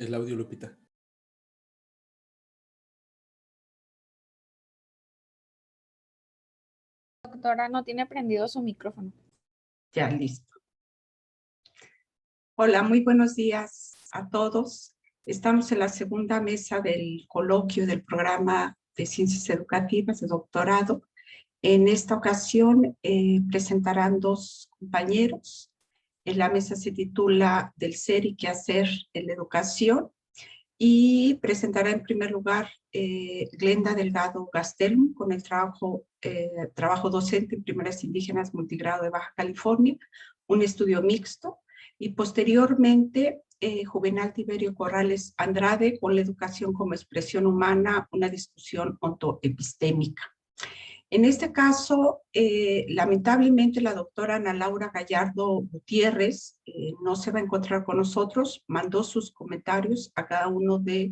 El audio, Lupita. Doctora, no tiene prendido su micrófono. Ya, listo. Hola, muy buenos días a todos. Estamos en la segunda mesa del coloquio del programa de Ciencias Educativas de doctorado. En esta ocasión presentarán dos compañeros. La mesa se titula Del ser y qué hacer en la educación. Y presentará en primer lugar Glenda Delgado Gastelum con el trabajo docente en Primarias Indígenas Multigrado de Baja California, un estudio mixto, y posteriormente Juvenal Tiberio Corrales Andrade con la educación como expresión humana, una discusión ontoepistémica. En este caso, lamentablemente la doctora Ana Laura Gallardo Gutiérrez no se va a encontrar con nosotros, mandó sus comentarios a cada uno de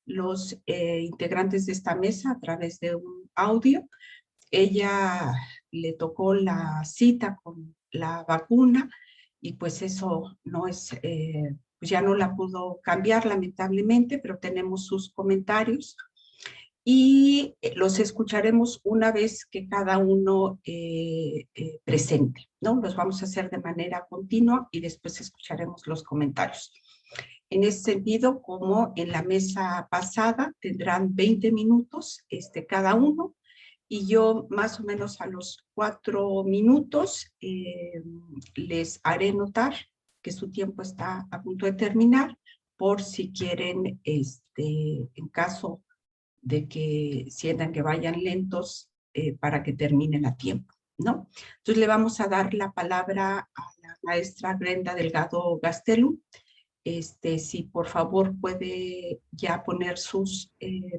los integrantes de esta mesa a través de un audio. Ella le tocó la cita con la vacuna y pues eso no es, pues ya no la pudo cambiar lamentablemente, pero tenemos sus comentarios y los escucharemos una vez que cada uno presente, ¿no? Los vamos a hacer de manera continua y después escucharemos los comentarios. En ese sentido, como en la mesa pasada, tendrán 20 minutos cada uno y yo más o menos a los 4 minutos les haré notar que su tiempo está a punto de terminar por si quieren, en caso de que sientan que vayan lentos para que terminen a tiempo, ¿no? Entonces le vamos a dar la palabra a la maestra Glenda Delgado Gastelum. Si por favor puede ya poner su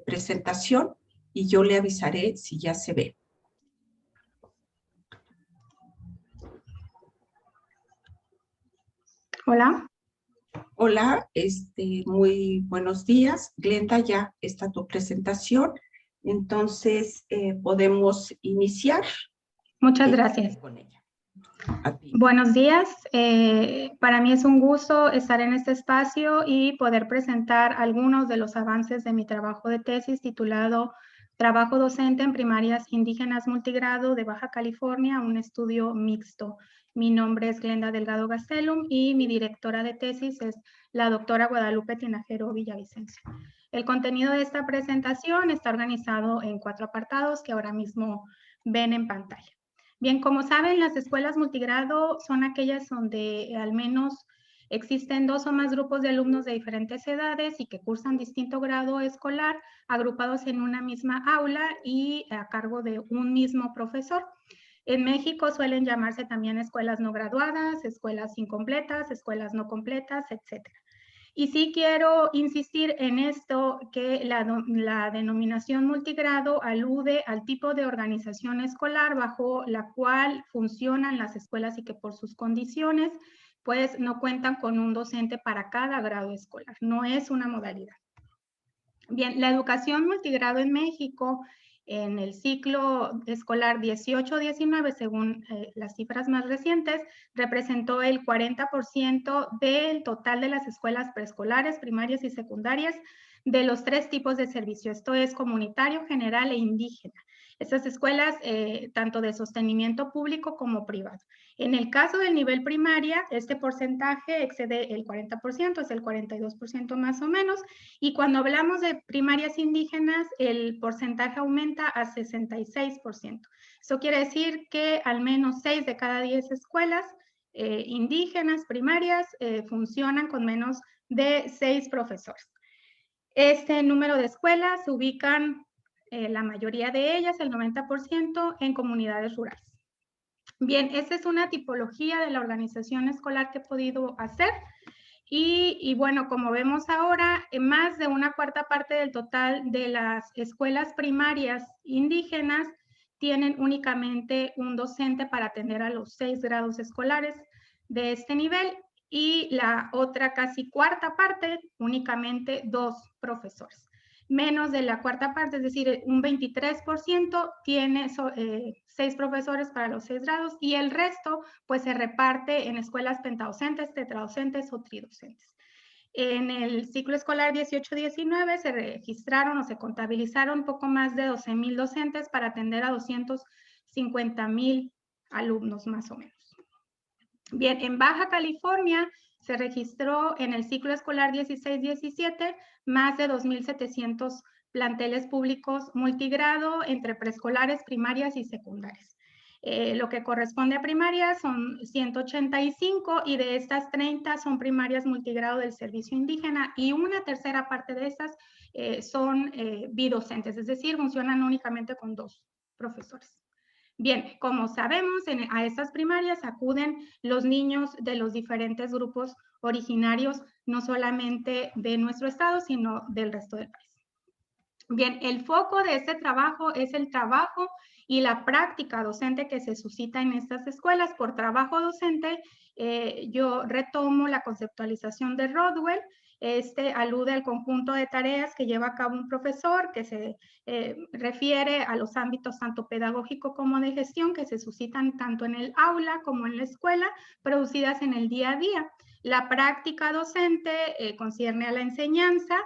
presentación y yo le avisaré si ya se ve. Hola. Hola, muy buenos días. Glenda, ya está tu presentación. Entonces, podemos iniciar. Muchas gracias. Con ella. Buenos días. Para mí es un gusto estar en este espacio y poder presentar algunos de los avances de mi trabajo de tesis titulado Trabajo docente en primarias indígenas multigrado de Baja California, un estudio mixto. Mi nombre es Glenda Delgado Gastelum y mi directora de tesis es la doctora Guadalupe Tinajero Villavicencio. El contenido de esta presentación está organizado en 4 apartados que ahora mismo ven en pantalla. Bien, como saben, las escuelas multigrado son aquellas donde al menos existen 2 o más grupos de alumnos de diferentes edades y que cursan distinto grado escolar, agrupados en una misma aula y a cargo de un mismo profesor. En México suelen llamarse también escuelas no graduadas, escuelas incompletas, escuelas no completas, etc. Y sí quiero insistir en esto, que la denominación multigrado alude al tipo de organización escolar bajo la cual funcionan las escuelas y que por sus condiciones pues no cuentan con un docente para cada grado escolar, no es una modalidad. Bien, la educación multigrado en México en el ciclo escolar 18-19, según las cifras más recientes, representó el 40% del total de las escuelas preescolares, primarias y secundarias de los 3 tipos de servicio. Esto es comunitario, general e indígena. Estas escuelas, tanto de sostenimiento público como privado. En el caso del nivel primaria, este porcentaje excede el 40%, es el 42% más o menos, y cuando hablamos de primarias indígenas, el porcentaje aumenta a 66%. Eso quiere decir que al menos 6 de cada 10 escuelas indígenas primarias funcionan con menos de 6 profesores. Este número de escuelas se ubican, la mayoría de ellas, el 90%, en comunidades rurales. Bien, esta es una tipología de la organización escolar que he podido hacer. Y bueno, como vemos ahora, más de una cuarta parte del total de las escuelas primarias indígenas tienen únicamente un docente para atender a los 6 grados escolares de este nivel y la otra casi cuarta parte, únicamente 2 profesores. Menos de la cuarta parte, es decir, un 23% tiene 6 profesores para los 6 grados y el resto pues se reparte en escuelas pentadocentes, tetradocentes o tridocentes. En el ciclo escolar 18-19 se registraron o se contabilizaron poco más de 12,000 docentes para atender a 250,000 alumnos más o menos. Bien, en Baja California se registró en el ciclo escolar 16-17 más de 2,700 planteles públicos multigrado entre preescolares, primarias y secundarias. Lo que corresponde a primarias son 185 y de estas 30 son primarias multigrado del servicio indígena y una tercera parte de estas son bidocentes, es decir, funcionan únicamente con 2 profesores. Bien, como sabemos, a estas primarias acuden los niños de los diferentes grupos originarios, no solamente de nuestro estado, sino del resto del país. Bien, el foco de este trabajo es el trabajo y la práctica docente que se suscita en estas escuelas. Por trabajo docente, yo retomo la conceptualización de Rodwell. Este alude al conjunto de tareas que lleva a cabo un profesor, que se refiere a los ámbitos tanto pedagógico como de gestión que se suscitan tanto en el aula como en la escuela, producidas en el día a día. La práctica docente concierne a la enseñanza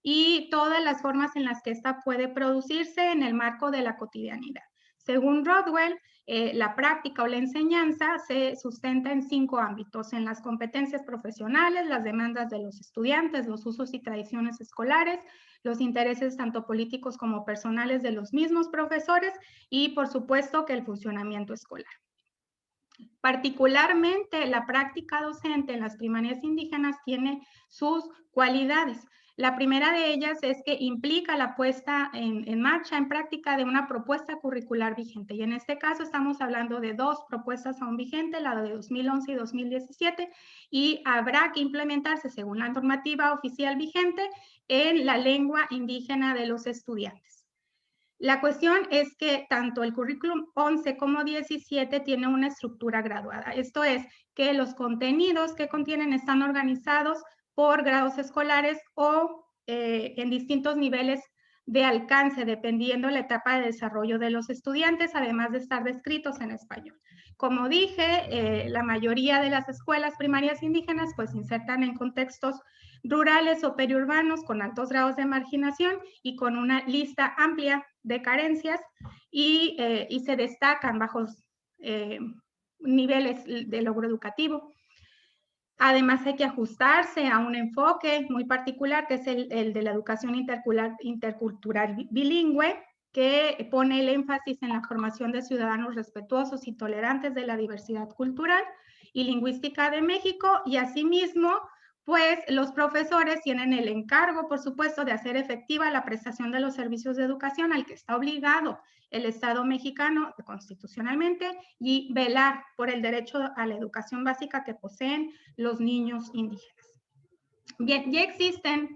y todas las formas en las que ésta puede producirse en el marco de la cotidianidad. Según Rodwell, la práctica o la enseñanza se sustenta en 5 ámbitos: en las competencias profesionales, las demandas de los estudiantes, los usos y tradiciones escolares, los intereses tanto políticos como personales de los mismos profesores y, por supuesto, que el funcionamiento escolar. Particularmente, la práctica docente en las primarias indígenas tiene sus cualidades. La primera de ellas es que implica la puesta en marcha, en práctica, de una propuesta curricular vigente. Y en este caso estamos hablando de 2 propuestas aún vigentes, la de 2011 y 2017, y habrá que implementarse según la normativa oficial vigente en la lengua indígena de los estudiantes. La cuestión es que tanto el currículum 11 como 17 tiene una estructura graduada. Esto es, que los contenidos que contienen están organizados por grados escolares o en distintos niveles de alcance, dependiendo la etapa de desarrollo de los estudiantes, además de estar descritos en español. Como dije, la mayoría de las escuelas primarias indígenas pues insertan en contextos rurales o periurbanos con altos grados de marginación y con una lista amplia de carencias y se destacan bajos niveles de logro educativo. Además, hay que ajustarse a un enfoque muy particular, que es el de la educación intercultural bilingüe, que pone el énfasis en la formación de ciudadanos respetuosos y tolerantes de la diversidad cultural y lingüística de México, y asimismo, pues los profesores tienen el encargo, por supuesto, de hacer efectiva la prestación de los servicios de educación al que está obligado el Estado mexicano constitucionalmente y velar por el derecho a la educación básica que poseen los niños indígenas. Bien, ya existen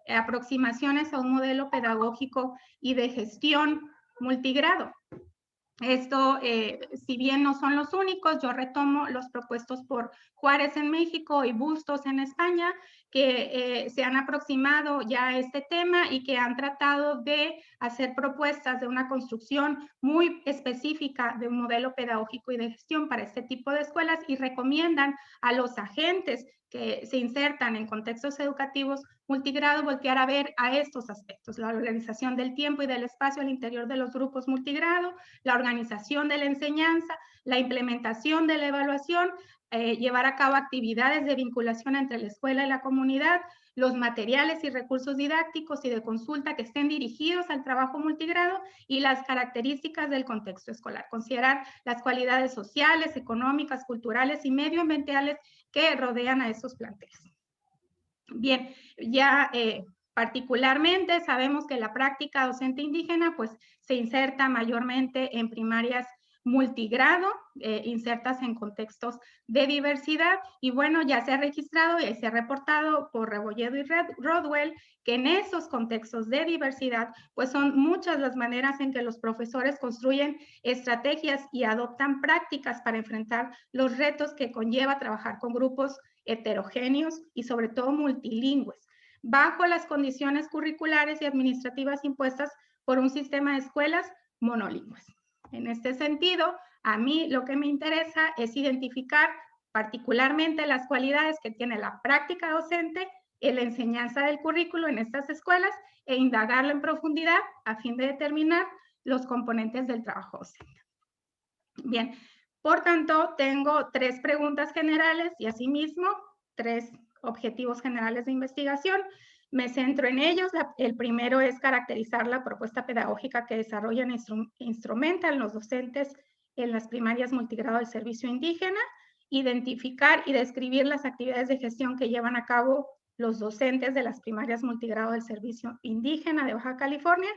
aproximaciones a un modelo pedagógico y de gestión multigrado. Esto, si bien no son los únicos, yo retomo los propuestos por Juárez en México y Bustos en España, que se han aproximado ya a este tema y que han tratado de hacer propuestas de una construcción muy específica de un modelo pedagógico y de gestión para este tipo de escuelas y recomiendan a los agentes que se insertan en contextos educativos multigrado voltear a ver a estos aspectos: la organización del tiempo y del espacio al interior de los grupos multigrado, la organización de la enseñanza, la implementación de la evaluación, llevar a cabo actividades de vinculación entre la escuela y la comunidad, los materiales y recursos didácticos y de consulta que estén dirigidos al trabajo multigrado y las características del contexto escolar. Considerar las cualidades sociales, económicas, culturales y medioambientales que rodean a estos planteles. Bien, ya particularmente sabemos que la práctica docente indígena pues se inserta mayormente en primarias multigrado, insertas en contextos de diversidad, y bueno, ya se ha registrado y se ha reportado por Rebolledo y Rodwell que en esos contextos de diversidad pues son muchas las maneras en que los profesores construyen estrategias y adoptan prácticas para enfrentar los retos que conlleva trabajar con grupos heterogéneos y sobre todo multilingües, bajo las condiciones curriculares y administrativas impuestas por un sistema de escuelas monolingües. En este sentido, a mí lo que me interesa es identificar particularmente las cualidades que tiene la práctica docente en la enseñanza del currículo en estas escuelas e indagarlo en profundidad a fin de determinar los componentes del trabajo docente. Bien, por tanto, tengo 3 preguntas generales y asimismo 3 objetivos generales de investigación. Me centro en ellos. El primero es caracterizar la propuesta pedagógica que desarrollan e instrumentan los docentes en las primarias multigrado del servicio indígena, identificar y describir las actividades de gestión que llevan a cabo los docentes de las primarias multigrado del servicio indígena de Baja California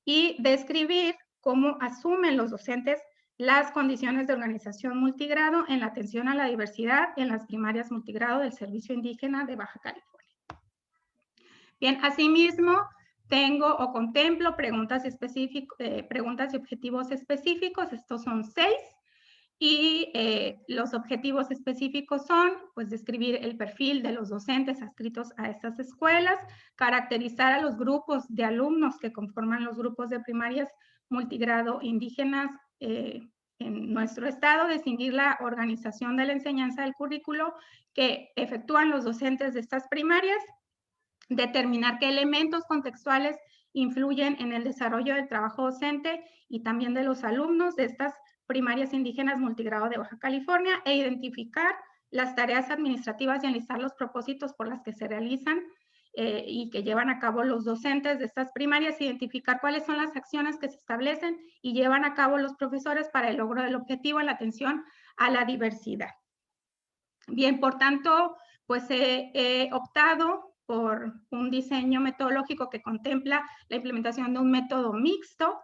y describir cómo asumen los docentes las condiciones de organización multigrado en la atención a la diversidad en las primarias multigrado del servicio indígena de Baja California. Bien, asimismo, tengo o contemplo preguntas y objetivos específicos. Estos son 6. Y los objetivos específicos son, pues, describir el perfil de los docentes adscritos a estas escuelas, caracterizar a los grupos de alumnos que conforman los grupos de primarias multigrado indígenas en nuestro estado, distinguir la organización de la enseñanza del currículo que efectúan los docentes de estas primarias, determinar qué elementos contextuales influyen en el desarrollo del trabajo docente y también de los alumnos de estas primarias indígenas multigrado de Baja California e identificar las tareas administrativas y enlistar los propósitos por las que se realizan y que llevan a cabo los docentes de estas primarias, identificar cuáles son las acciones que se establecen y llevan a cabo los profesores para el logro del objetivo en la atención a la diversidad. Bien, por tanto, pues he optado por un diseño metodológico que contempla la implementación de un método mixto,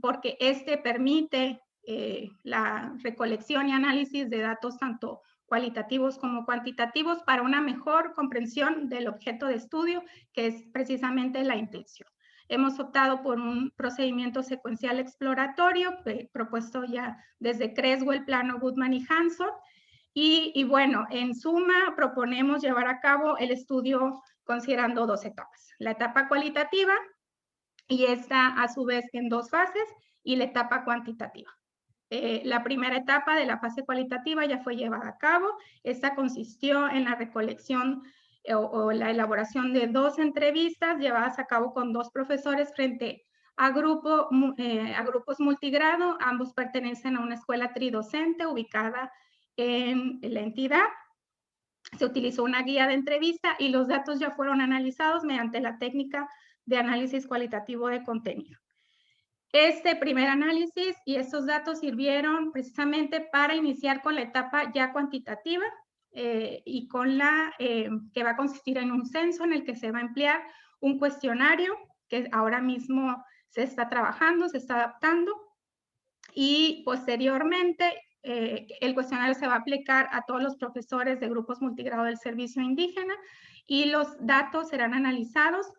porque este permite la recolección y análisis de datos tanto cualitativos como cuantitativos para una mejor comprensión del objeto de estudio, que es precisamente la intención. Hemos optado por un procedimiento secuencial exploratorio propuesto ya desde Creswell, Plano, Goodman y Hanson. Y bueno, en suma, proponemos llevar a cabo el estudio considerando 2 etapas. La etapa cualitativa, y esta a su vez en 2 fases, y la etapa cuantitativa. La primera etapa de la fase cualitativa ya fue llevada a cabo. Esta consistió en la recolección o la elaboración de 2 entrevistas llevadas a cabo con 2 profesores frente a grupos multigrado. Ambos pertenecen a una escuela tridocente ubicada en la entidad. Se utilizó una guía de entrevista y los datos ya fueron analizados mediante la técnica de análisis cualitativo de contenido. Este primer análisis y estos datos sirvieron precisamente para iniciar con la etapa ya cuantitativa y con la que va a consistir en un censo en el que se va a emplear un cuestionario que ahora mismo se está trabajando, se está adaptando, y posteriormente el cuestionario se va a aplicar a todos los profesores de grupos multigrado del servicio indígena y los datos serán analizados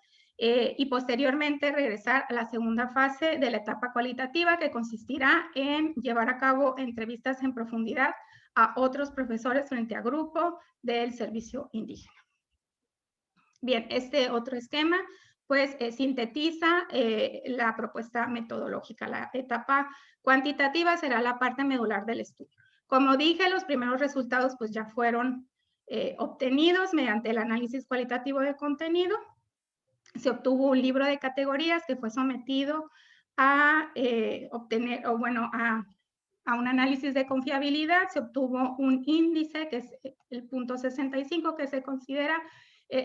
y posteriormente regresar a la segunda fase de la etapa cualitativa, que consistirá en llevar a cabo entrevistas en profundidad a otros profesores frente a grupo del servicio indígena. Bien, este otro esquema pues sintetiza la propuesta metodológica. La etapa cuantitativa será la parte medular del estudio. Como dije, los primeros resultados pues ya fueron obtenidos mediante el análisis cualitativo de contenido. Se obtuvo un libro de categorías que fue sometido a a un análisis de confiabilidad. Se obtuvo un índice, que es el punto 65, que se considera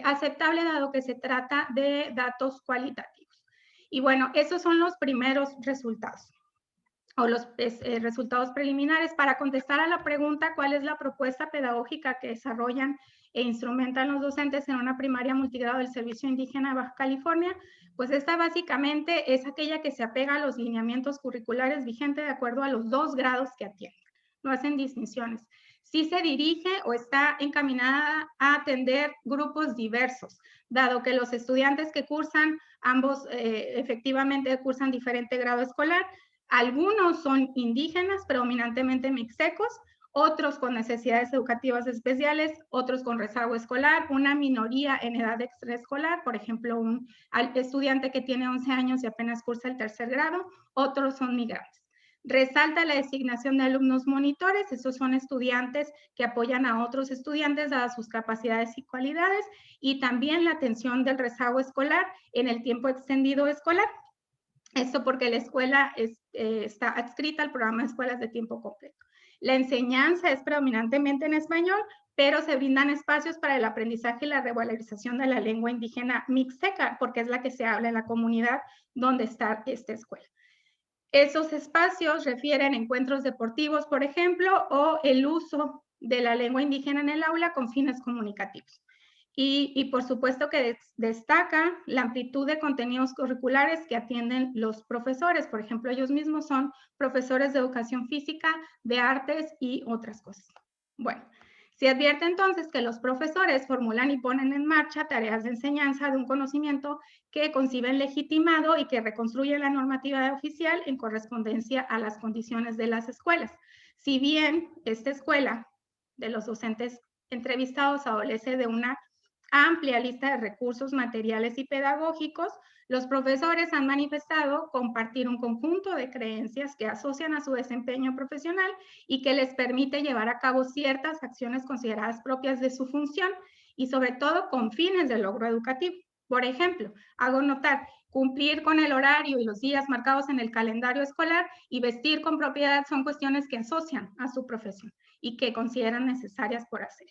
aceptable dado que se trata de datos cualitativos. Y bueno, esos son los primeros resultados o los resultados preliminares. Para contestar a la pregunta, ¿cuál es la propuesta pedagógica que desarrollan e instrumentan los docentes en una primaria multigrado del servicio indígena de Baja California? Pues esta básicamente es aquella que se apega a los lineamientos curriculares vigentes de acuerdo a los 2 grados que atienden. No hacen distinciones. Sí se dirige o está encaminada a atender grupos diversos, dado que los estudiantes que cursan, ambos efectivamente cursan diferente grado escolar. Algunos son indígenas, predominantemente mixtecos, otros con necesidades educativas especiales, otros con rezago escolar, una minoría en edad extraescolar, por ejemplo, un estudiante que tiene 11 años y apenas cursa el 3er grado, otros son migrantes. Resalta la designación de alumnos monitores, esos son estudiantes que apoyan a otros estudiantes dadas sus capacidades y cualidades, y también la atención del rezago escolar en el tiempo extendido escolar. Esto porque la escuela está adscrita al programa de escuelas de tiempo completo. La enseñanza es predominantemente en español, pero se brindan espacios para el aprendizaje y la revalorización de la lengua indígena mixteca, porque es la que se habla en la comunidad donde está esta escuela. Esos espacios refieren a encuentros deportivos, por ejemplo, o el uso de la lengua indígena en el aula con fines comunicativos. Y por supuesto que destaca la amplitud de contenidos curriculares que atienden los profesores. Por ejemplo, ellos mismos son profesores de educación física, de artes y otras cosas. Bueno, se advierte entonces que los profesores formulan y ponen en marcha tareas de enseñanza de un conocimiento que conciben legitimado y que reconstruyen la normativa oficial en correspondencia a las condiciones de las escuelas. Si bien esta escuela de los docentes entrevistados adolece de una amplia lista de recursos materiales y pedagógicos, los profesores han manifestado compartir un conjunto de creencias que asocian a su desempeño profesional y que les permite llevar a cabo ciertas acciones consideradas propias de su función y sobre todo con fines de logro educativo. Por ejemplo, hago notar cumplir con el horario y los días marcados en el calendario escolar y vestir con propiedad son cuestiones que asocian a su profesión y que consideran necesarias por hacer.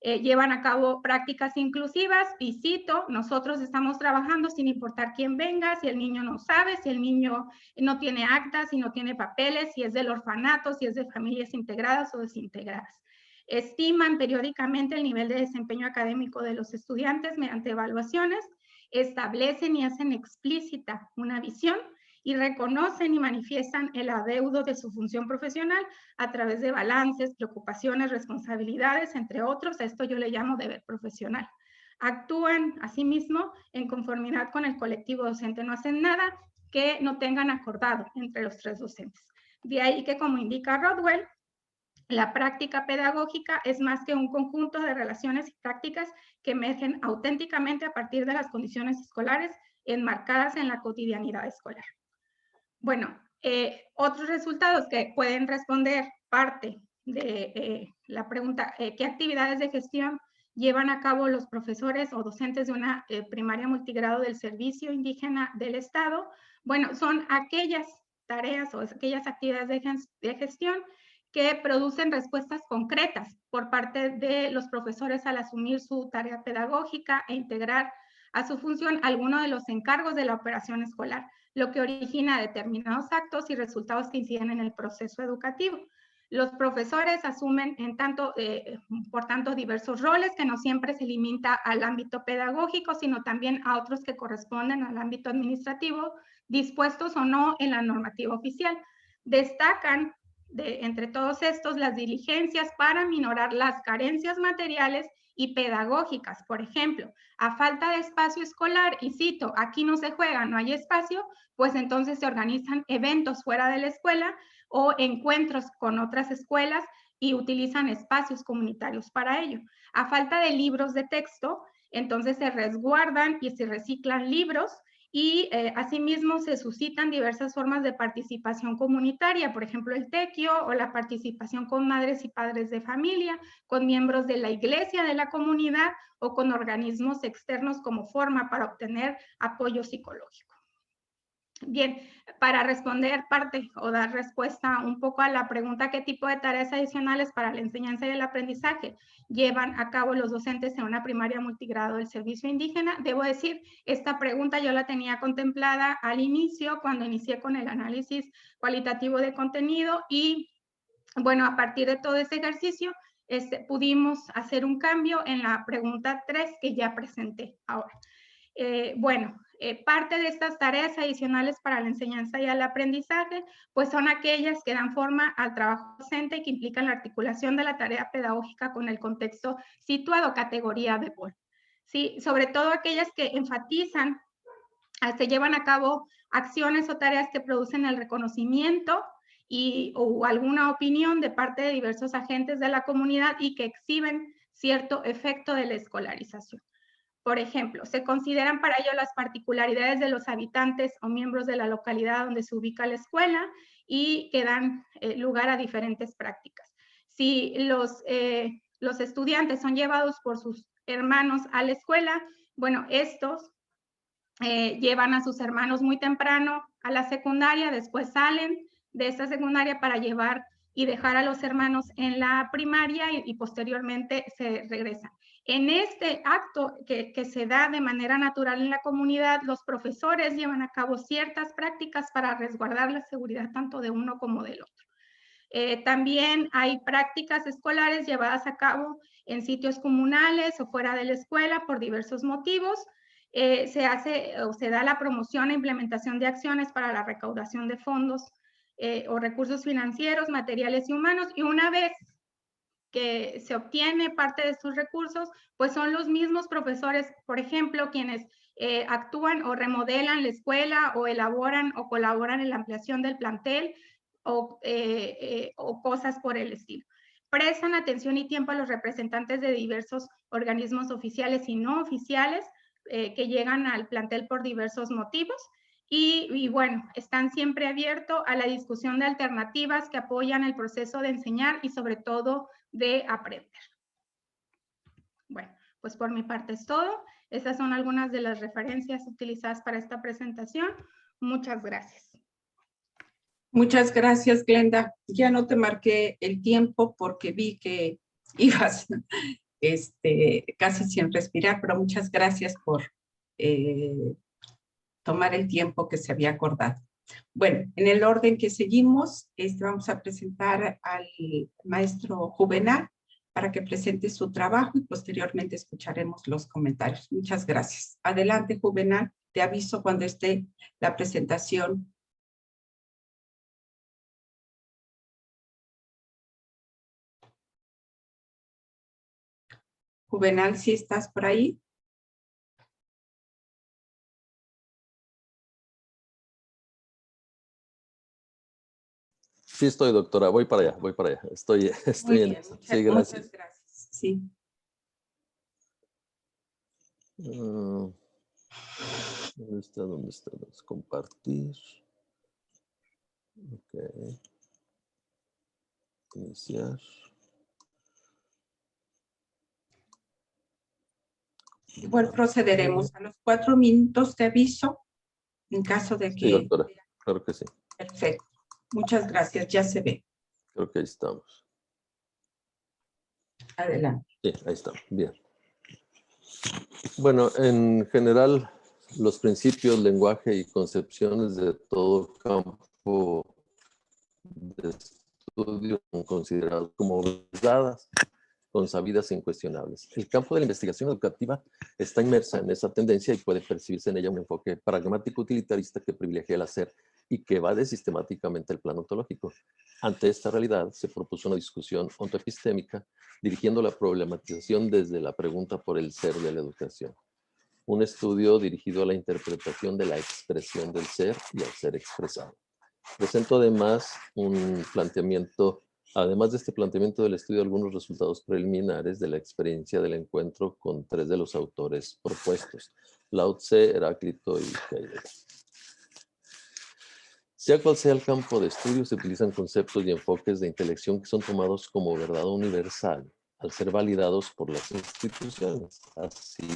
Llevan a cabo prácticas inclusivas y cito, nosotros estamos trabajando sin importar quién venga, si el niño no sabe, si el niño no tiene actas, si no tiene papeles, si es del orfanato, si es de familias integradas o desintegradas. Estiman periódicamente el nivel de desempeño académico de los estudiantes mediante evaluaciones, establecen y hacen explícita una visión y reconocen y manifiestan el adeudo de su función profesional a través de balances, preocupaciones, responsabilidades, entre otros. A esto yo le llamo deber profesional. Actúan, asimismo, en conformidad con el colectivo docente. No hacen nada que no tengan acordado entre los tres docentes. De ahí que, como indica Rodwell, la práctica pedagógica es más que un conjunto de relaciones y prácticas que emergen auténticamente a partir de las condiciones escolares enmarcadas en la cotidianidad escolar. Bueno, otros resultados que pueden responder parte de la pregunta, ¿qué actividades de gestión llevan a cabo los profesores o docentes de una primaria multigrado del Servicio Indígena del Estado? Bueno, son aquellas tareas o aquellas actividades de gestión que producen respuestas concretas por parte de los profesores al asumir su tarea pedagógica e integrar a su función alguno de los encargos de la operación escolar, lo que origina determinados actos y resultados que inciden en el proceso educativo. Los profesores asumen por tanto diversos roles que no siempre se limita al ámbito pedagógico, sino también a otros que corresponden al ámbito administrativo, dispuestos o no en la normativa oficial. Destacan entre todos estos las diligencias para minorar las carencias materiales y pedagógicas. Por ejemplo, a falta de espacio escolar, y cito, aquí no se juega, no hay espacio, pues entonces se organizan eventos fuera de la escuela o encuentros con otras escuelas y utilizan espacios comunitarios para ello. A falta de libros de texto, entonces se resguardan y se reciclan libros y asimismo se suscitan diversas formas de participación comunitaria, por ejemplo el tequio o la participación con madres y padres de familia, con miembros de la iglesia de la comunidad o con organismos externos como forma para obtener apoyo psicológico. Bien, para responder parte o dar respuesta un poco a la pregunta qué tipo de tareas adicionales para la enseñanza y el aprendizaje llevan a cabo los docentes en una primaria multigrado del servicio indígena, debo decir, esta pregunta yo la tenía contemplada al inicio cuando inicié con el análisis cualitativo de contenido y bueno, a partir de todo ese ejercicio pudimos hacer un cambio en la pregunta 3 que ya presenté ahora. Parte de estas tareas adicionales para la enseñanza y el aprendizaje, pues son aquellas que dan forma al trabajo docente y que implican la articulación de la tarea pedagógica con el contexto situado, categoría de rol. Sí, sobre todo aquellas que enfatizan, se llevan a cabo acciones o tareas que producen el reconocimiento o alguna opinión de parte de diversos agentes de la comunidad y que exhiben cierto efecto de la escolarización. Por ejemplo, se consideran para ello las particularidades de los habitantes o miembros de la localidad donde se ubica la escuela y que dan lugar a diferentes prácticas. Si los estudiantes son llevados por sus hermanos a la escuela, bueno, estos llevan a sus hermanos muy temprano a la secundaria, después salen de esta secundaria para llevar y dejar a los hermanos en la primaria y posteriormente se regresan. En este acto que se da de manera natural en la comunidad, los profesores llevan a cabo ciertas prácticas para resguardar la seguridad tanto de uno como del otro. También hay prácticas escolares llevadas a cabo en sitios comunales o fuera de la escuela por diversos motivos. Se hace o se da la promoción e implementación de acciones para la recaudación de fondos o recursos financieros, materiales y humanos, y una vez que se obtiene parte de estos recursos, pues son los mismos profesores, por ejemplo, quienes actúan o remodelan la escuela o elaboran o colaboran en la ampliación del plantel o cosas por el estilo. Prestan atención y tiempo a los representantes de diversos organismos oficiales y no oficiales que llegan al plantel por diversos motivos. Y bueno, están siempre abiertos a la discusión de alternativas que apoyan el proceso de enseñar y sobre todo de aprender. Bueno, pues por mi parte es todo. Esas son algunas de las referencias utilizadas para esta presentación. Muchas gracias. Muchas gracias, Glenda. Ya no te marqué el tiempo porque vi que ibas casi sin respirar, pero muchas gracias por tomar el tiempo que se había acordado. Bueno, en el orden que seguimos, vamos a presentar al maestro Juvenal para que presente su trabajo y posteriormente escucharemos los comentarios. Muchas gracias. Adelante, Juvenal. Te aviso cuando esté la presentación. Juvenal, ¿sí estás por ahí? Sí estoy, doctora. Voy para allá, voy para allá. Estoy Muy en bien, eso. muchas, Sí, gracias. muchas gracias. Sí. ¿Dónde está? ¿Dónde está? Compartir. Ok. Iniciar. Igual procederemos a los 4 minutos de aviso en caso de que... Sí, doctora. Claro que sí. Perfecto. Muchas gracias. Ya se ve. Creo que ahí estamos. Adelante. Sí, ahí estamos. Bien. Bueno, en general, los principios, lenguaje y concepciones de todo campo de estudio son considerados como verdades consabidas e incuestionables. El campo de la investigación educativa está inmersa en esa tendencia y puede percibirse en ella un enfoque pragmático utilitarista que privilegia el hacer y que evade sistemáticamente el plano ontológico. Ante esta realidad se propuso una discusión ontoepistémica dirigiendo la problematización desde la pregunta por el ser de la educación. Un estudio dirigido a la interpretación de la expresión del ser y al ser expresado. Presento además un planteamiento, además de este planteamiento del estudio, algunos resultados preliminares de la experiencia del encuentro con 3 de los autores propuestos, Lao Tse, Heráclito y Heidegger. Sea cual sea el campo de estudio, se utilizan conceptos y enfoques de intelección que son tomados como verdad universal, al ser validados por las instituciones. Así,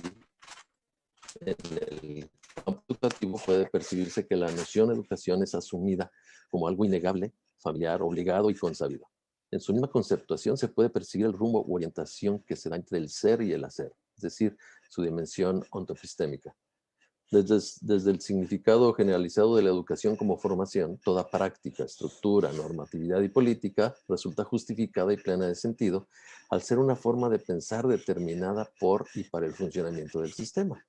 en el campo educativo puede percibirse que la noción de educación es asumida como algo innegable, familiar, obligado y consabido. En su misma conceptuación se puede percibir el rumbo u orientación que se da entre el ser y el hacer, es decir, su dimensión ontoepistémica. Desde el significado generalizado de la educación como formación, toda práctica, estructura, normatividad y política resulta justificada y plena de sentido al ser una forma de pensar determinada por y para el funcionamiento del sistema.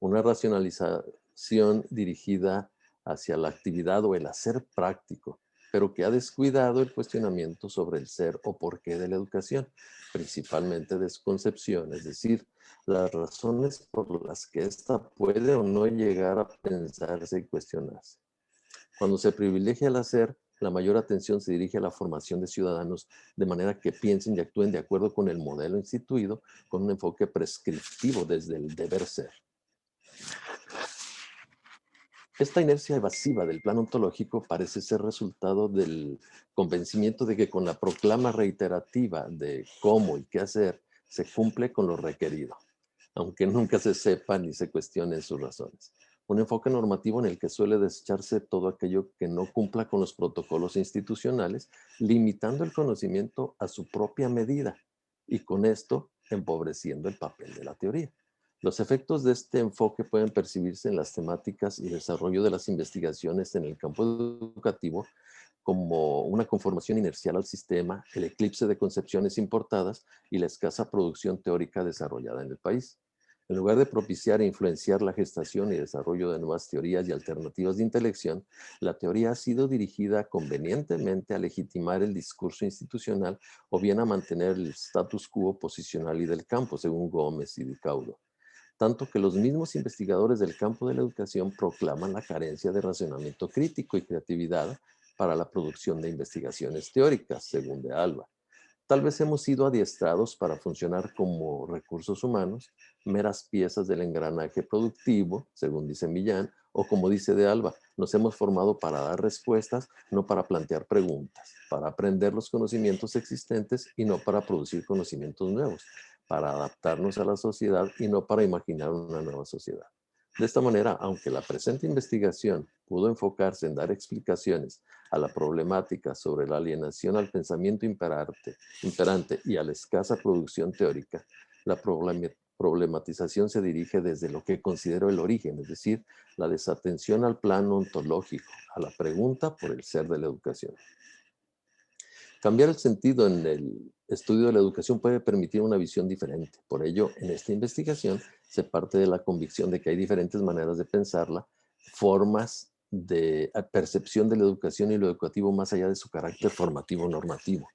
Una racionalización dirigida hacia la actividad o el hacer práctico, pero que ha descuidado el cuestionamiento sobre el ser o porqué de la educación, principalmente desconcepción, es decir, las razones por las que ésta puede o no llegar a pensarse y cuestionarse. Cuando se privilegia el hacer, la mayor atención se dirige a la formación de ciudadanos de manera que piensen y actúen de acuerdo con el modelo instituido, con un enfoque prescriptivo desde el deber ser. Esta inercia evasiva del plan ontológico parece ser resultado del convencimiento de que con la proclama reiterativa de cómo y qué hacer, se cumple con lo requerido, aunque nunca se sepa ni se cuestionen sus razones. Un enfoque normativo en el que suele desecharse todo aquello que no cumpla con los protocolos institucionales, limitando el conocimiento a su propia medida y con esto empobreciendo el papel de la teoría. Los efectos de este enfoque pueden percibirse en las temáticas y desarrollo de las investigaciones en el campo educativo como una conformación inercial al sistema, el eclipse de concepciones importadas y la escasa producción teórica desarrollada en el país. En lugar de propiciar e influenciar la gestación y desarrollo de nuevas teorías y alternativas de intelección, la teoría ha sido dirigida convenientemente a legitimar el discurso institucional o bien a mantener el status quo posicional y del campo, según Gómez y Di Caudo. Tanto que los mismos investigadores del campo de la educación proclaman la carencia de razonamiento crítico y creatividad para la producción de investigaciones teóricas, según de Alba. Tal vez hemos sido adiestrados para funcionar como recursos humanos, meras piezas del engranaje productivo, según dice Millán, o como dice de Alba, nos hemos formado para dar respuestas, no para plantear preguntas, para aprender los conocimientos existentes y no para producir conocimientos nuevos, para adaptarnos a la sociedad y no para imaginar una nueva sociedad. De esta manera, aunque la presente investigación pudo enfocarse en dar explicaciones a la problemática sobre la alienación al pensamiento imperante y a la escasa producción teórica, la problematización se dirige desde lo que considero el origen, es decir, la desatención al plano ontológico, a la pregunta por el ser de la educación. Cambiar el sentido en el estudio de la educación puede permitir una visión diferente. Por ello, en esta investigación se parte de la convicción de que hay diferentes maneras de pensarla, formas de percepción de la educación y lo educativo más allá de su carácter formativo normativo.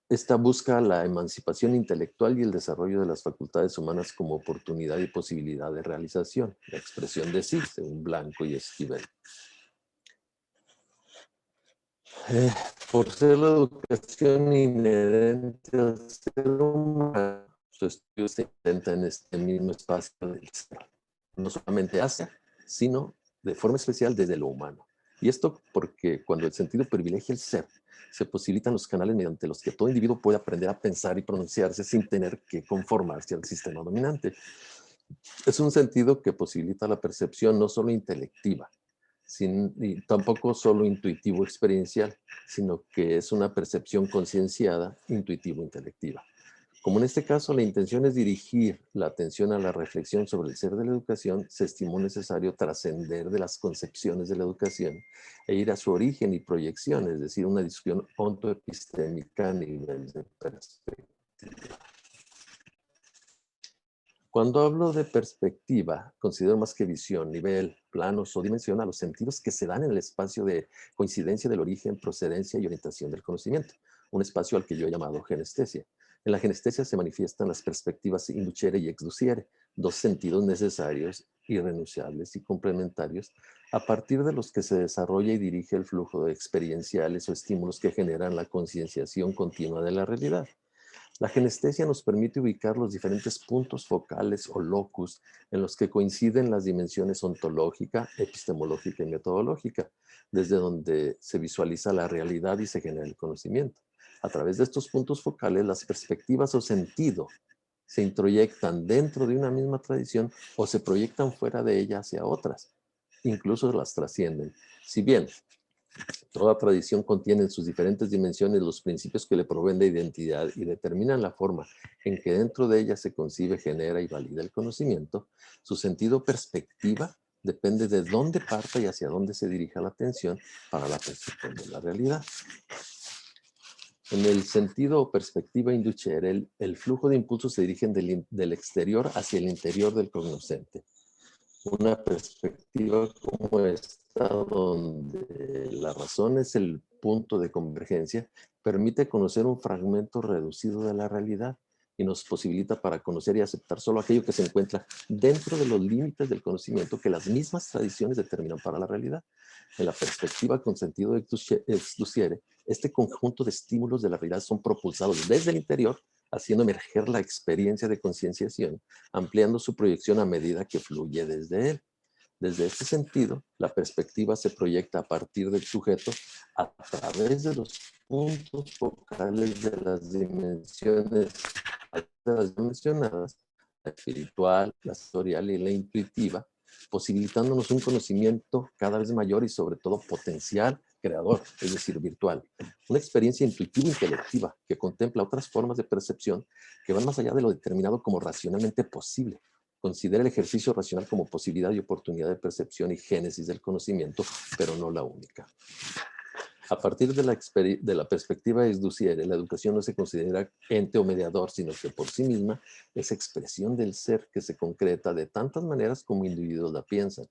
Esta busca la emancipación intelectual y el desarrollo de las facultades humanas como oportunidad y posibilidad de realización, la expresión de sí, según Blanco y Esquivel. Por ser la educación inherente al ser humano, su estudio se intenta en este mismo espacio del ser. No solamente hacia, sino de forma especial desde lo humano. Y esto porque cuando el sentido privilegia el ser, se posibilitan los canales mediante los que todo individuo puede aprender a pensar y pronunciarse sin tener que conformarse al sistema dominante. Es un sentido que posibilita la percepción no solo intelectiva, y tampoco solo intuitivo experiencial, sino que es una percepción concienciada, intuitivo-intelectiva. Como en este caso la intención es dirigir la atención a la reflexión sobre el ser de la educación, se estimó necesario trascender de las concepciones de la educación e ir a su origen y proyección, es decir, una discusión ontoepistémica a nivel de perspectiva. Cuando hablo de perspectiva, considero más que visión, nivel, planos o dimensión a los sentidos que se dan en el espacio de coincidencia del origen, procedencia y orientación del conocimiento, un espacio al que yo he llamado genestesia. En la genestesia se manifiestan las perspectivas inducere y exducere, dos sentidos necesarios, irrenunciables y complementarios, a partir de los que se desarrolla y dirige el flujo de experienciales o estímulos que generan la concienciación continua de la realidad. La genestesia nos permite ubicar los diferentes puntos focales o locus en los que coinciden las dimensiones ontológica, epistemológica y metodológica, desde donde se visualiza la realidad y se genera el conocimiento. A través de estos puntos focales, las perspectivas o sentido se introyectan dentro de una misma tradición o se proyectan fuera de ella hacia otras, incluso las trascienden. Si bien toda tradición contiene en sus diferentes dimensiones los principios que le proveen de identidad y determinan la forma en que dentro de ella se concibe, genera y valida el conocimiento, su sentido perspectiva depende de dónde parta y hacia dónde se dirija la atención para la percepción de la realidad. En el sentido o perspectiva inducere, el flujo de impulsos se dirigen del exterior hacia el interior del cognoscente. Una perspectiva como esta, donde la razón es el punto de convergencia, permite conocer un fragmento reducido de la realidad y nos posibilita para conocer y aceptar solo aquello que se encuentra dentro de los límites del conocimiento que las mismas tradiciones determinan para la realidad. En la perspectiva con sentido de Dussiere, este conjunto de estímulos de la realidad son propulsados desde el interior, haciendo emerger la experiencia de concienciación, ampliando su proyección a medida que fluye desde él. Desde este sentido, la perspectiva se proyecta a partir del sujeto a través de los puntos focales de las dimensiones mencionadas, la espiritual, la sensorial y la intuitiva, posibilitándonos un conocimiento cada vez mayor y sobre todo potencial creador, es decir, virtual. Una experiencia intuitiva intelectiva que contempla otras formas de percepción que van más allá de lo determinado como racionalmente posible. Considera el ejercicio racional como posibilidad y oportunidad de percepción y génesis del conocimiento, pero no la única. A partir de la perspectiva de Dussiere, la educación no se considera ente o mediador, sino que por sí misma es expresión del ser que se concreta de tantas maneras como individuos la piensan.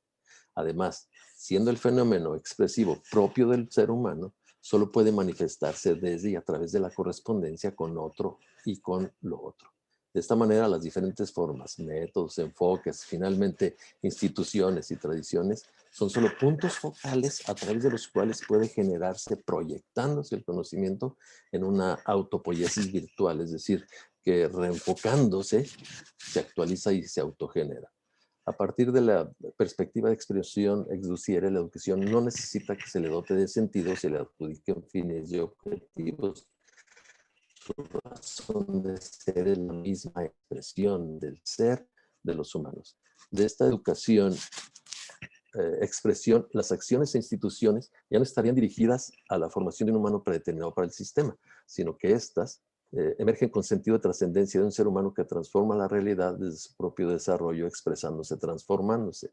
Además, siendo el fenómeno expresivo propio del ser humano, solo puede manifestarse desde y a través de la correspondencia con otro y con lo otro. De esta manera, las diferentes formas, métodos, enfoques, finalmente instituciones y tradiciones son solo puntos focales a través de los cuales puede generarse proyectándose el conocimiento en una autopoiesis virtual, es decir, que reenfocándose se actualiza y se autogenera. A partir de la perspectiva de expresión ex Dussiere, la educación no necesita que se le dote de sentido, se le adjudiquen fines y objetivos. Su razón de ser es la misma expresión del ser de los humanos. De esta educación, expresión, las acciones e instituciones ya no estarían dirigidas a la formación de un humano predeterminado para el sistema, sino que éstas emergen con sentido de trascendencia de un ser humano que transforma la realidad desde su propio desarrollo, expresándose, transformándose.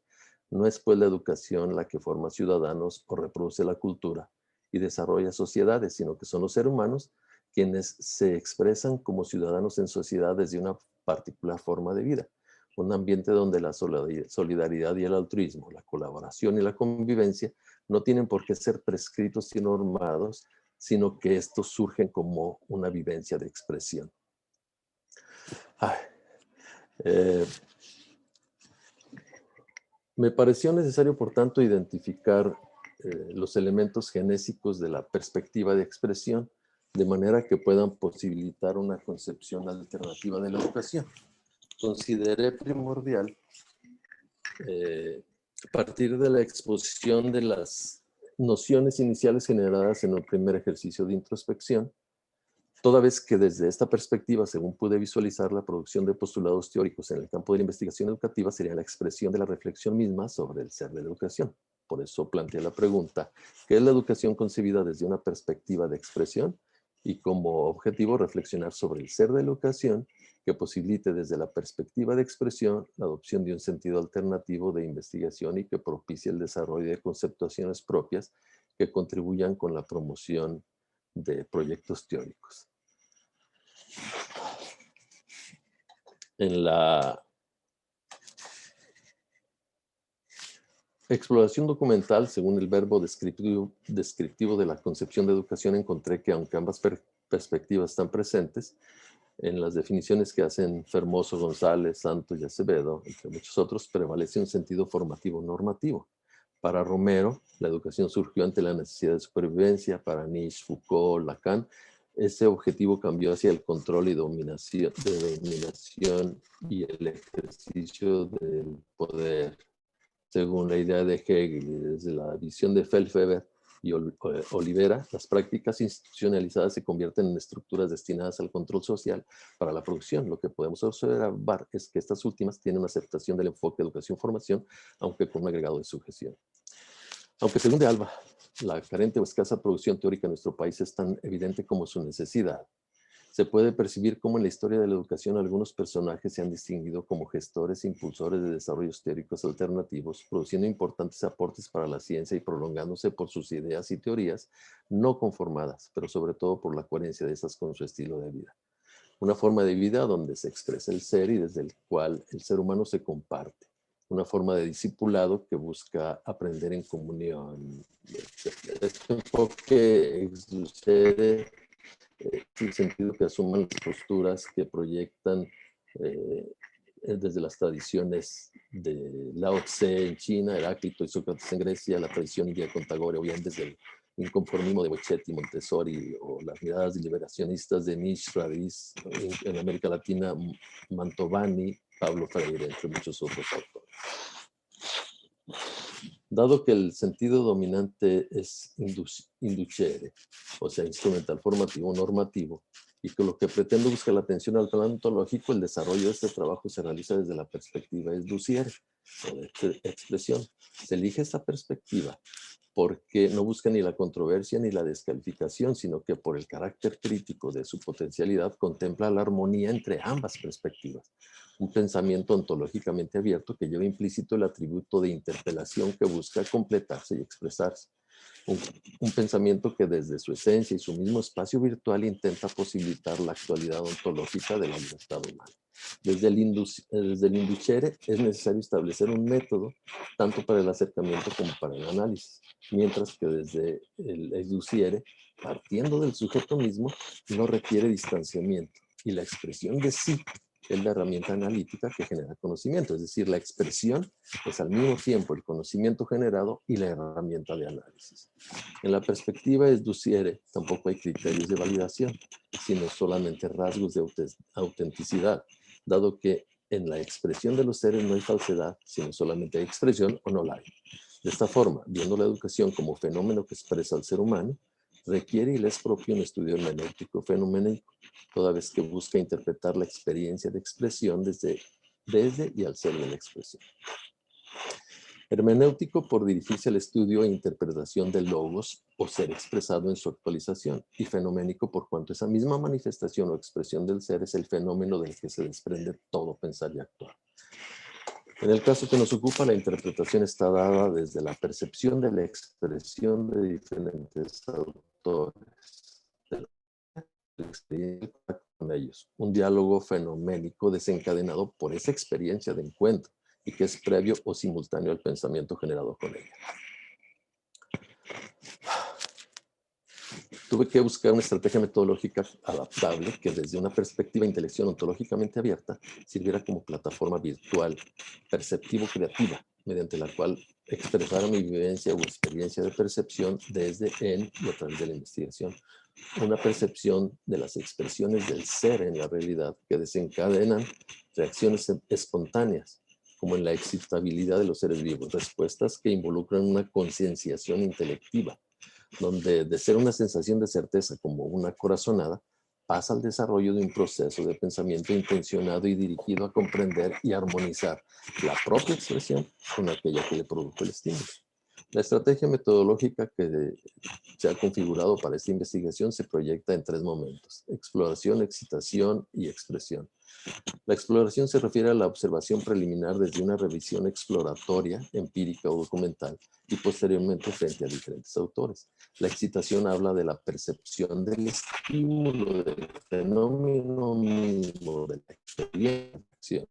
No es pues la educación la que forma ciudadanos o reproduce la cultura y desarrolla sociedades, sino que son los seres humanos quienes se expresan como ciudadanos en sociedad desde una particular forma de vida. Un ambiente donde la solidaridad y el altruismo, la colaboración y la convivencia no tienen por qué ser prescritos y normados, sino que estos surgen como una vivencia de expresión. Me pareció necesario, por tanto, identificar los elementos genésicos de la perspectiva de expresión, de manera que puedan posibilitar una concepción alternativa de la educación. Consideré primordial partir de la exposición de las nociones iniciales generadas en el primer ejercicio de introspección, toda vez que desde esta perspectiva, según pude visualizar, la producción de postulados teóricos en el campo de la investigación educativa sería la expresión de la reflexión misma sobre el ser de la educación. Por eso planteé la pregunta, ¿qué es la educación concebida desde una perspectiva de expresión? Y como objetivo reflexionar sobre el ser de la educación que posibilite desde la perspectiva de expresión la adopción de un sentido alternativo de investigación y que propicie el desarrollo de conceptuaciones propias que contribuyan con la promoción de proyectos teóricos. En la exploración documental, según el verbo descriptivo de la concepción de educación, encontré que aunque ambas perspectivas están presentes, en las definiciones que hacen Fermoso, González, Santos y Acevedo, entre muchos otros, prevalece un sentido formativo normativo. Para Romero, la educación surgió ante la necesidad de supervivencia. Para Nietzsche, Foucault, Lacan, ese objetivo cambió hacia el control y dominación y el ejercicio del poder. Según la idea de Hegel y desde la visión de Feldfeber y Olivera, las prácticas institucionalizadas se convierten en estructuras destinadas al control social para la producción. Lo que podemos observar es que estas últimas tienen una aceptación del enfoque educación-formación, aunque con un agregado de sujeción. Aunque según de Alba, la carente o escasa producción teórica en nuestro país es tan evidente como su necesidad, se puede percibir cómo en la historia de la educación algunos personajes se han distinguido como gestores e impulsores de desarrollos teóricos alternativos, produciendo importantes aportes para la ciencia y prolongándose por sus ideas y teorías no conformadas, pero sobre todo por la coherencia de estas con su estilo de vida. Una forma de vida donde se expresa el ser y desde el cual el ser humano se comparte. Una forma de discipulado que busca aprender en comunión. Este enfoque es el sentido que asuman las posturas que proyectan desde las tradiciones de Lao Tse en China, Heráclito y Sócrates en Grecia, la tradición india de Contagore, o bien desde el inconformismo de Boschetti, Montessori, o las miradas liberacionistas de Nietzsche, Radiz, en América Latina, Mantovani, Pablo Freire, entre muchos otros autores. Dado que el sentido dominante es inducere, o sea, instrumental, formativo, normativo, y que lo que pretende buscar la atención al plan ontológico, el desarrollo de este trabajo se realiza desde la perspectiva induciere, o de expresión. Se elige esta perspectiva porque no busca ni la controversia ni la descalificación, sino que por el carácter crítico de su potencialidad contempla la armonía entre ambas perspectivas. Un pensamiento ontológicamente abierto que lleva implícito el atributo de interpelación que busca completarse y expresarse. Un pensamiento que desde su esencia y su mismo espacio virtual intenta posibilitar la actualidad ontológica de la libertad humana. Desde el inducere es necesario establecer un método tanto para el acercamiento como para el análisis, mientras que desde el induciere, partiendo del sujeto mismo, no requiere distanciamiento y la expresión de sí es la herramienta analítica que genera conocimiento, es decir, la expresión es al mismo tiempo el conocimiento generado y la herramienta de análisis. En la perspectiva induciere tampoco hay criterios de validación, sino solamente rasgos de autenticidad, dado que en la expresión de los seres no hay falsedad, sino solamente hay expresión o no la hay. De esta forma, viendo la educación como fenómeno que expresa al ser humano, requiere y le es propio un estudio hermenéutico fenoménico, toda vez que busca interpretar la experiencia de expresión desde y al ser de la expresión. Hermenéutico por dirigirse al estudio e interpretación del logos o ser expresado en su actualización, y fenoménico por cuanto esa misma manifestación o expresión del ser es el fenómeno del que se desprende todo pensar y actuar. En el caso que nos ocupa, la interpretación está dada desde la percepción de la expresión de diferentes autores, de la experiencia con ellos, un diálogo fenoménico desencadenado por esa experiencia de encuentro y que es previo o simultáneo al pensamiento generado con ella. Tuve que buscar una estrategia metodológica adaptable que desde una perspectiva de intelección ontológicamente abierta sirviera como plataforma virtual, perceptivo-creativa, mediante la cual expresara mi vivencia o experiencia de percepción desde, en y a través de la investigación. Una percepción de las expresiones del ser en la realidad que desencadenan reacciones espontáneas, como en la excitabilidad de los seres vivos, respuestas que involucran una concienciación intelectiva, donde de ser una sensación de certeza como una corazonada, pasa al desarrollo de un proceso de pensamiento intencionado y dirigido a comprender y armonizar la propia expresión con aquella que le produjo el estímulo. La estrategia metodológica que se ha configurado para esta investigación se proyecta en 3 momentos: exploración, excitación y expresión. La exploración se refiere a la observación preliminar desde una revisión exploratoria, empírica o documental, y posteriormente frente a diferentes autores. La excitación habla de la percepción del estímulo, del fenómeno mismo, de la experiencia.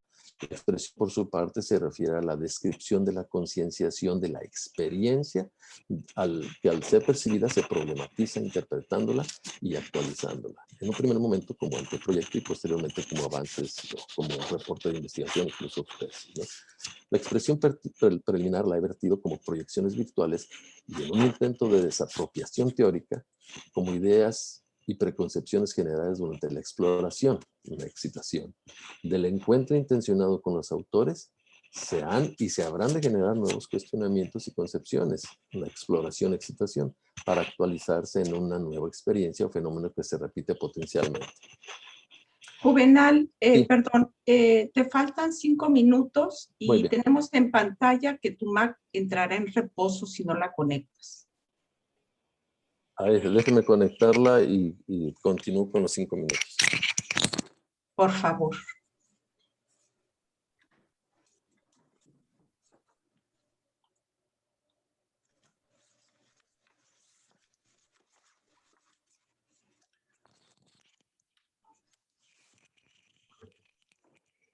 La expresión, por su parte, se refiere a la descripción de la concienciación de la experiencia, que al ser percibida se problematiza interpretándola y actualizándola. En un primer momento como anteproyecto y posteriormente como avances, como un reporte de investigación, incluso tesis, ¿no? La expresión preliminar la he vertido como proyecciones virtuales y en un intento de desapropiación teórica como ideas y preconcepciones generadas durante la exploración, la excitación, del encuentro intencionado con los autores, se han y se habrán de generar nuevos cuestionamientos y concepciones, la exploración-excitación, para actualizarse en una nueva experiencia o fenómeno que se repite potencialmente. Juvenal, Sí. perdón, te faltan 5 minutos y tenemos en pantalla que tu Mac entrará en reposo si no la conectas. A ver, déjeme conectarla y continúo con los 5 minutos. Por favor.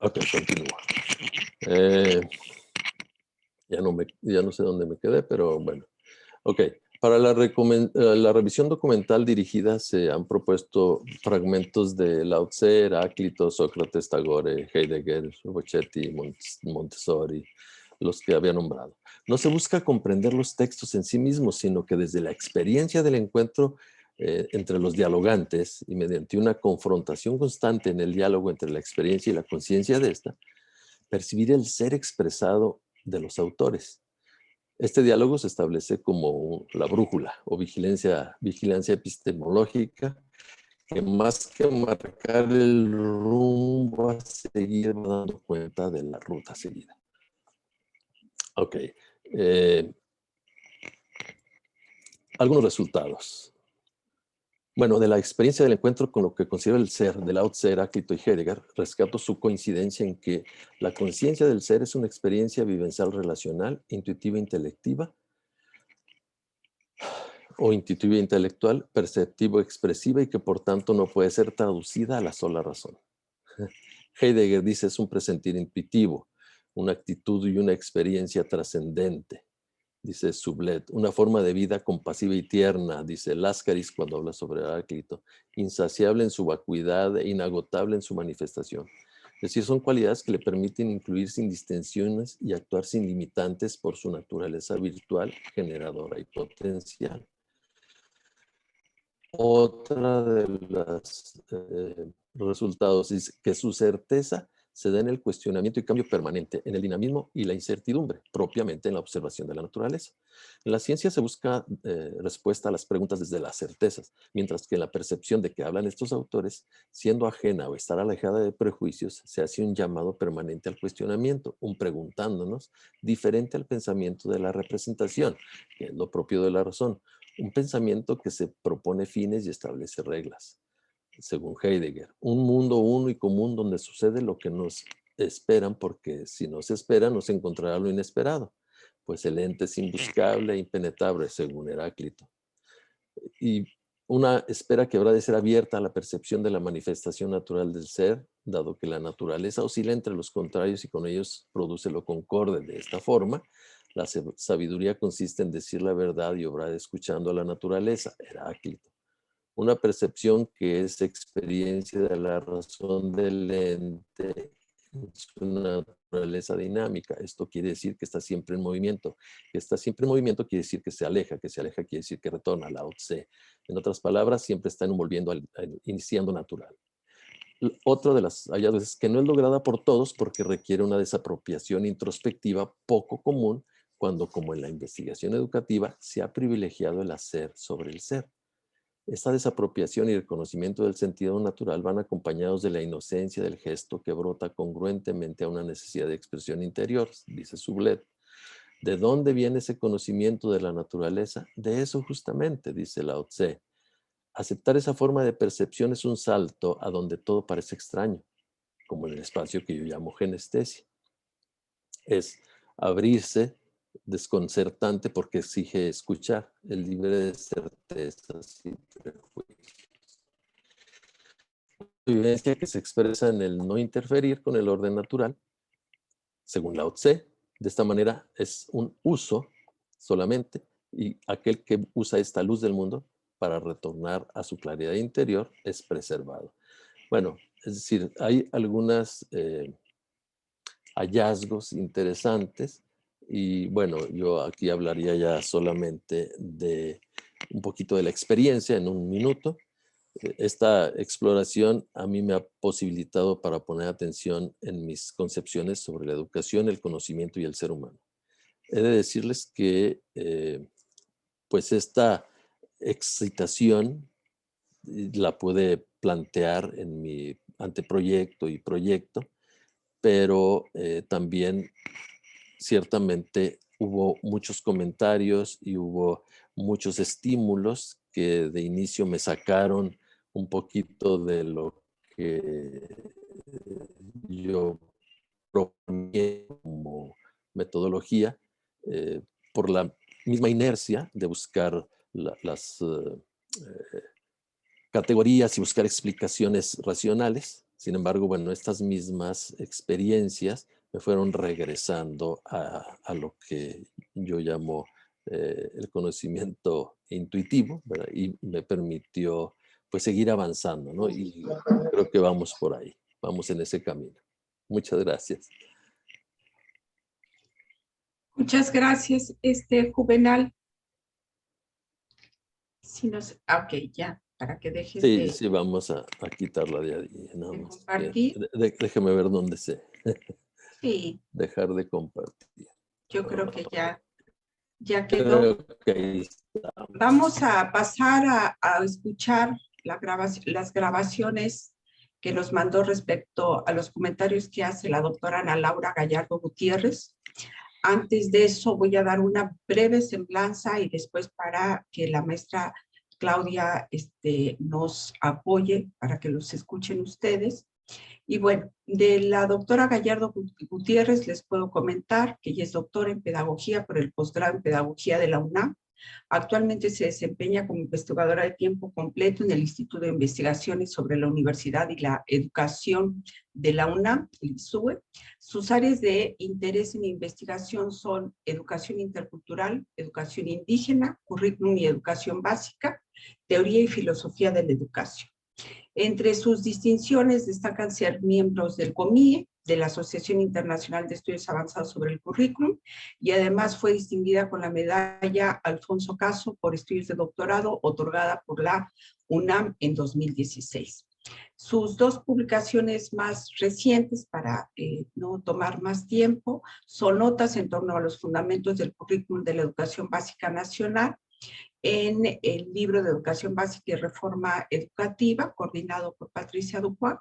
Ok, continúa. Ya no sé dónde me quedé, pero bueno. Ok, Para la revisión documental dirigida se han propuesto fragmentos de Lao Tse, Heráclito, Sócrates, Tagore, Heidegger, Boschetti, Montessori, los que había nombrado. No se busca comprender los textos en sí mismos, sino que desde la experiencia del encuentro entre los dialogantes y mediante una confrontación constante en el diálogo entre la experiencia y la conciencia de esta, percibir el ser expresado de los autores. Este diálogo se establece como la brújula o vigilancia epistemológica que más que marcar el rumbo a seguir va dando cuenta de la ruta seguida. Ok. Algunos resultados. Bueno, de la experiencia del encuentro con lo que considero el ser de Lao Tse, Heráclito y Heidegger, rescato su coincidencia en que la conciencia del ser es una experiencia vivencial relacional, intuitiva intelectiva, o intuitiva intelectual, perceptivo expresiva y que por tanto no puede ser traducida a la sola razón. Heidegger dice es un presentir intuitivo, una actitud y una experiencia trascendente. Dice Sublet, una forma de vida compasiva y tierna, dice Láscaris cuando habla sobre Heráclito, insaciable en su vacuidad e inagotable en su manifestación. Es decir, son cualidades que le permiten incluir sin distinciones y actuar sin limitantes por su naturaleza virtual, generadora y potencial. Otra de los resultados es que su certeza se da en el cuestionamiento y cambio permanente, en el dinamismo y la incertidumbre, propiamente en la observación de la naturaleza. En la ciencia se busca respuesta a las preguntas desde las certezas, mientras que en la percepción de que hablan estos autores, siendo ajena o estar alejada de prejuicios, se hace un llamado permanente al cuestionamiento, un preguntándonos, diferente al pensamiento de la representación, que es lo propio de la razón, un pensamiento que se propone fines y establece reglas. Según Heidegger, un mundo uno y común donde sucede lo que nos esperan, porque si no se espera, no se encontrará lo inesperado, pues el ente es imbuscable e impenetrable, según Heráclito. Y una espera que habrá de ser abierta a la percepción de la manifestación natural del ser, dado que la naturaleza oscila entre los contrarios y con ellos produce lo concorde. De esta forma, la sabiduría consiste en decir la verdad y obrar escuchando a la naturaleza, Heráclito. Una percepción que es experiencia de la razón del ente en su naturaleza dinámica. Esto quiere decir que está siempre en movimiento. Que está siempre en movimiento quiere decir que se aleja quiere decir que retorna, Lao Tse. En otras palabras, siempre está volviendo, iniciando natural. Otro de las hallazgos es que no es lograda por todos porque requiere una desapropiación introspectiva poco común cuando, como en la investigación educativa, se ha privilegiado el hacer sobre el ser. Esta desapropiación y reconocimiento del sentido natural van acompañados de la inocencia del gesto que brota congruentemente a una necesidad de expresión interior, dice Sublet. ¿De dónde viene ese conocimiento de la naturaleza? De eso justamente, dice Lao Tse. Aceptar esa forma de percepción es un salto a donde todo parece extraño, como en el espacio que yo llamo genestesia. Es abrirse, desconcertante porque exige escuchar, el libre de certezas y prejuicios. Vivencia que se expresa en el no interferir con el orden natural, según Lao Tse. De esta manera es un uso solamente, y aquel que usa esta luz del mundo para retornar a su claridad interior es preservado. Bueno, es decir, hay algunos hallazgos interesantes y bueno, yo aquí hablaría ya solamente de un poquito de la experiencia en un minuto. Esta exploración a mí me ha posibilitado para poner atención en mis concepciones sobre la educación, el conocimiento y el ser humano. He de decirles que pues esta excitación la pude plantear en mi anteproyecto y proyecto, pero también ciertamente hubo muchos comentarios y hubo muchos estímulos que de inicio me sacaron un poquito de lo que yo proponía como metodología por la misma inercia de buscar las categorías y buscar explicaciones racionales. Sin embargo, bueno, estas mismas experiencias me fueron regresando a lo que yo llamo el conocimiento intuitivo, ¿verdad? Y me permitió pues seguir avanzando, ¿no? Y creo que vamos por ahí, vamos en ese camino. Muchas gracias. Muchas gracias, Juvenal. Si nos, ok, ya, para que dejes Sí, de, sí, vamos a quitarla de ahí, nada de más. compartir. Déjeme ver dónde sé. Sí, Dejar de compartir. yo creo que ya quedó. Creo que ahí está. Vamos a pasar a escuchar las grabaciones que nos mandó respecto a los comentarios que hace la doctora Ana Laura Gallardo Gutiérrez. Antes de eso voy a dar una breve semblanza y después para que la maestra Claudia nos apoye para que los escuchen ustedes. Y bueno, de la doctora Gallardo Gutiérrez les puedo comentar que ella es doctora en pedagogía por el posgrado en pedagogía de la UNAM. Actualmente se desempeña como investigadora de tiempo completo en el Instituto de Investigaciones sobre la Universidad y la Educación de la UNAM, el ISUE. Sus áreas de interés en investigación son educación intercultural, educación indígena, currículum y educación básica, teoría y filosofía de la educación. Entre sus distinciones destacan ser miembros del COMIE, de la Asociación Internacional de Estudios Avanzados sobre el Currículum, y además fue distinguida con la medalla Alfonso Caso por estudios de doctorado otorgada por la UNAM en 2016. Sus dos publicaciones más recientes, para no tomar más tiempo, son notas en torno a los fundamentos del currículum de la educación básica nacional, en el libro de Educación Básica y Reforma Educativa, coordinado por Patricia Dupuy,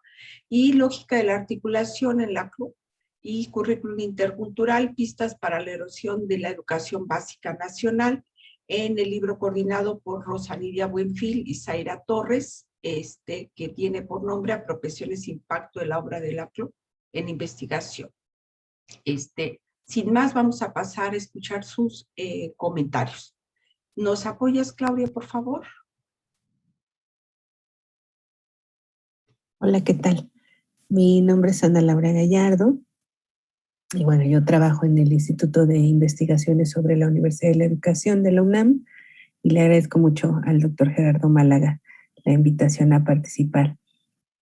y Lógica de la Articulación en la CRU, y Currículum Intercultural, Pistas para la Erosión de la Educación Básica Nacional, en el libro coordinado por Rosa Nidia Buenfil y Zaira Torres, que tiene por nombre A Profesiones e Impacto de la Obra de la CRU en Investigación. Sin más, vamos a pasar a escuchar sus comentarios. ¿Nos apoyas, Claudia, por favor? Hola, ¿qué tal? Mi nombre es Ana Laura Gallardo y bueno, yo trabajo en el Instituto de Investigaciones sobre la Universidad de la Educación de la UNAM y le agradezco mucho al doctor Gerardo Málaga la invitación a participar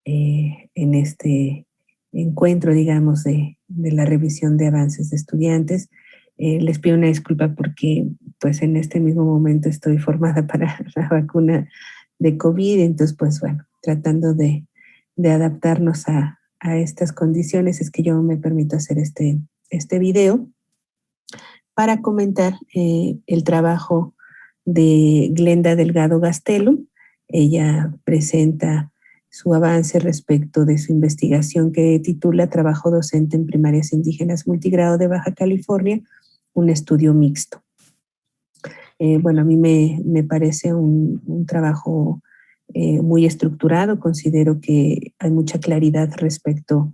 en este encuentro, digamos, de la revisión de avances de estudiantes. Les pido una disculpa porque pues en este mismo momento estoy formada para la vacuna de COVID, entonces pues bueno, tratando de adaptarnos a estas condiciones es que yo me permito hacer este video para comentar el trabajo de Glenda Delgado Gastelum. Ella presenta su avance respecto de su investigación que titula Trabajo docente en primarias indígenas multigrado de Baja California, un estudio mixto. Bueno, a mí me parece un trabajo muy estructurado. Considero que hay mucha claridad respecto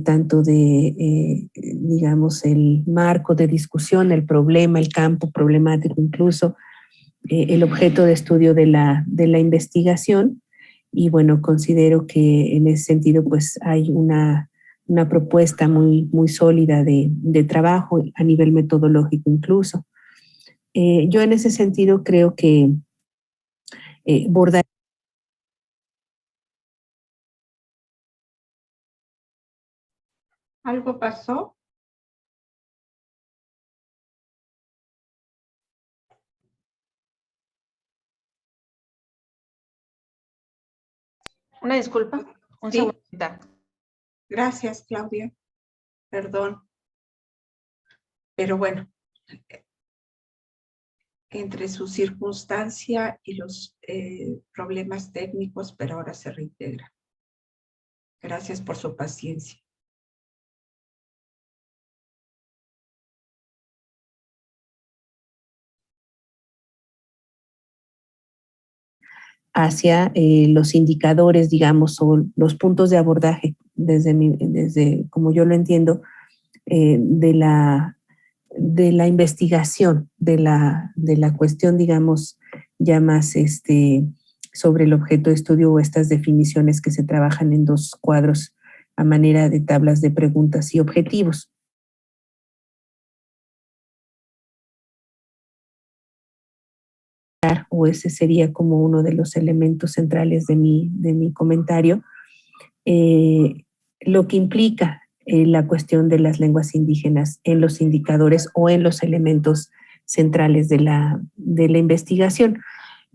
tanto de, digamos, el marco de discusión, el problema, el campo problemático, incluso el objeto de estudio de la investigación. Y bueno, considero que en ese sentido pues hay una propuesta muy sólida de trabajo a nivel metodológico incluso. Yo en ese sentido creo que Borda. ¿Algo pasó? Una disculpa, un Sí. segundito. Gracias, Claudia. Perdón. Pero bueno, entre su circunstancia y los problemas técnicos, pero ahora se reintegra. Gracias por su paciencia. Hacia los indicadores, digamos, o los puntos de abordaje, desde como yo lo entiendo, de la investigación, de la cuestión, digamos, ya más sobre el objeto de estudio o estas definiciones que se trabajan en dos cuadros a manera de tablas de preguntas y objetivos. o ese sería como uno de los elementos centrales de mi comentario, lo que implica la cuestión de las lenguas indígenas en los indicadores o en los elementos centrales de la investigación.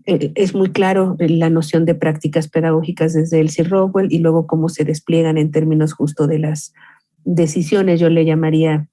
Es muy claro la noción de prácticas pedagógicas desde Elsie Rockwell y luego cómo se despliegan en términos justo de las decisiones, yo le llamaría,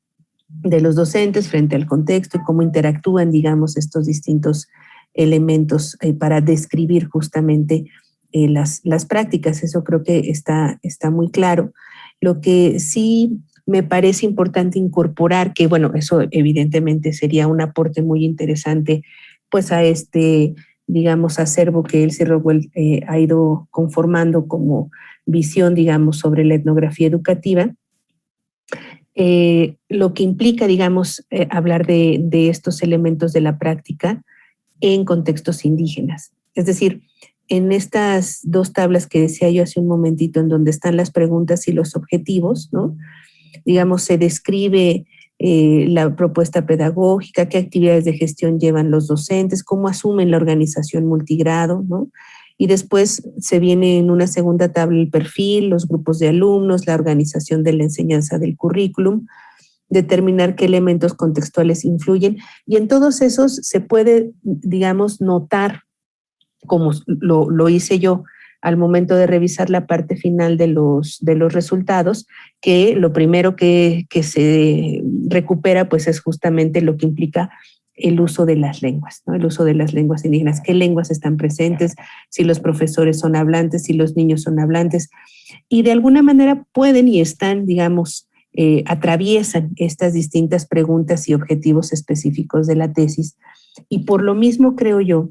de los docentes frente al contexto y cómo interactúan, digamos, estos distintos elementos para describir justamente las prácticas. Eso creo que está muy claro. Lo que sí me parece importante incorporar, que bueno, eso evidentemente sería un aporte muy interesante pues a este, digamos, acervo que Elsie Rockwell ha ido conformando como visión, digamos, sobre la etnografía educativa, lo que implica, digamos, hablar de estos elementos de la práctica en contextos indígenas. Es decir, en estas dos tablas que decía yo hace un momentito, en donde están las preguntas y los objetivos, ¿no? Digamos, se describe la propuesta pedagógica, qué actividades de gestión llevan los docentes, cómo asumen la organización multigrado, ¿no? Y después se viene en una segunda tabla el perfil, los grupos de alumnos, la organización de la enseñanza del currículum, determinar qué elementos contextuales influyen. Y en todos esos se puede, digamos, notar, como lo hice yo al momento de revisar la parte final de los resultados, que lo primero que se recupera pues es justamente lo que implica el uso de las lenguas, ¿no? El uso de las lenguas indígenas, qué lenguas están presentes, si los profesores son hablantes, si los niños son hablantes, y de alguna manera pueden y están, digamos, atraviesan estas distintas preguntas y objetivos específicos de la tesis, y por lo mismo creo yo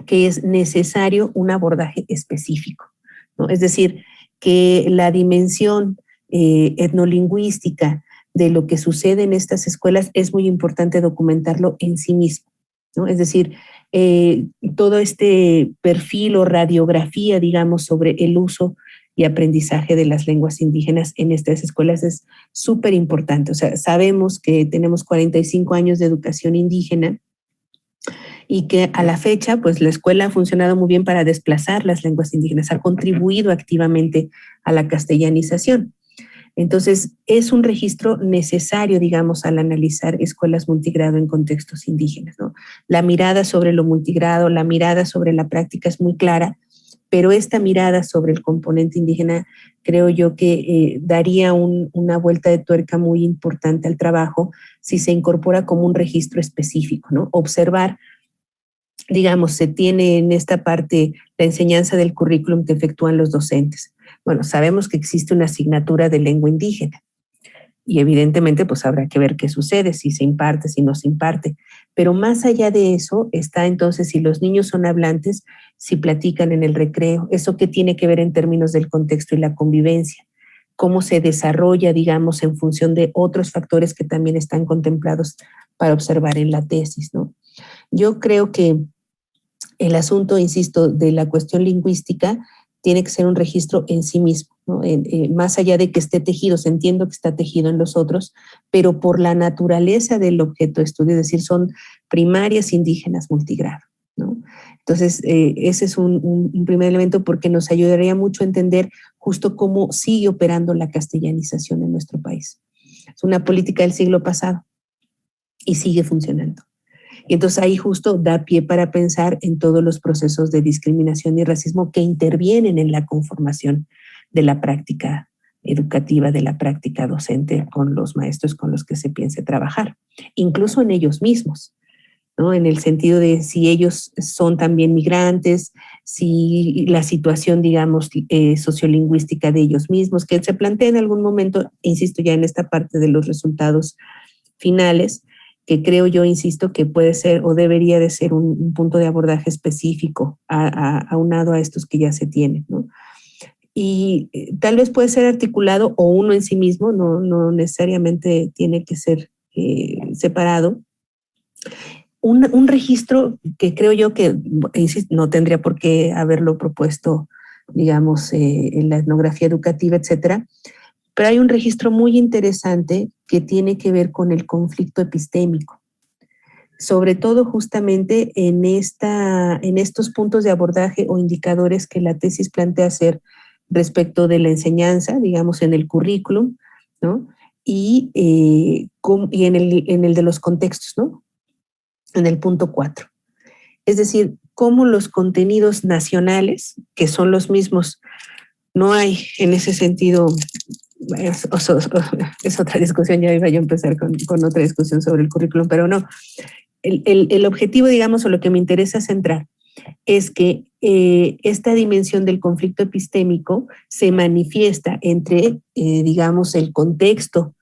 que es necesario un abordaje específico, ¿no? Es decir, que la dimensión etnolingüística de lo que sucede en estas escuelas es muy importante documentarlo en sí mismo, ¿no? Es decir, todo este perfil o radiografía, digamos, sobre el uso y aprendizaje de las lenguas indígenas en estas escuelas es súper importante. O sea, sabemos que tenemos 45 años de educación indígena y que a la fecha, pues la escuela ha funcionado muy bien para desplazar las lenguas indígenas, ha contribuido activamente a la castellanización. Entonces, es un registro necesario, digamos, al analizar escuelas multigrado en contextos indígenas, ¿no? La mirada sobre lo multigrado, la mirada sobre la práctica es muy clara, pero esta mirada sobre el componente indígena creo yo que daría una vuelta de tuerca muy importante al trabajo si se incorpora como un registro específico, ¿no? Observar, digamos, se tiene en esta parte la enseñanza del currículum que efectúan los docentes. Bueno, sabemos que existe una asignatura de lengua indígena y evidentemente pues habrá que ver qué sucede, si se imparte, si no se imparte. Pero más allá de eso está entonces si los niños son hablantes, si platican en el recreo, eso qué tiene que ver en términos del contexto y la convivencia, cómo se desarrolla, digamos, en función de otros factores que también están contemplados para observar en la tesis, ¿no? Yo creo que el asunto, insisto, de la cuestión lingüística tiene que ser un registro en sí mismo, ¿no? Más allá de que esté tejido, se entiende que está tejido en los otros, pero por la naturaleza del objeto de estudio, es decir, son primarias indígenas multigrado, ¿no? Entonces, ese es un primer elemento porque nos ayudaría mucho a entender justo cómo sigue operando la castellanización en nuestro país. Es una política del siglo pasado y sigue funcionando. Y entonces ahí justo da pie para pensar en todos los procesos de discriminación y racismo que intervienen en la conformación de la práctica educativa, de la práctica docente con los maestros con los que se piense trabajar, incluso en ellos mismos, ¿no? En el sentido de si ellos son también migrantes, si la situación, digamos, sociolingüística de ellos mismos, que se plantea en algún momento, insisto ya en esta parte de los resultados finales, que creo yo, insisto, que puede ser o debería de ser un punto de abordaje específico aunado a estos que ya se tienen, ¿no? Y tal vez puede ser articulado o uno en sí mismo, no necesariamente tiene que ser separado. Un registro que creo yo que, insisto, no tendría por qué haberlo propuesto, digamos, en la etnografía educativa, etcétera, pero hay un registro muy interesante que tiene que ver con el conflicto epistémico. sobre todo justamente en estos puntos de abordaje o indicadores que la tesis plantea hacer respecto de la enseñanza, digamos, en el currículum, ¿no? Y en el de los contextos, ¿no? En el punto 4. Es decir, cómo los contenidos nacionales, que son los mismos, no hay en ese sentido, es otra discusión, ya iba yo a empezar con otra discusión sobre el currículum, pero no. El objetivo, digamos, o lo que me interesa centrar, es que esta dimensión del conflicto epistémico se manifiesta entre, digamos, el contexto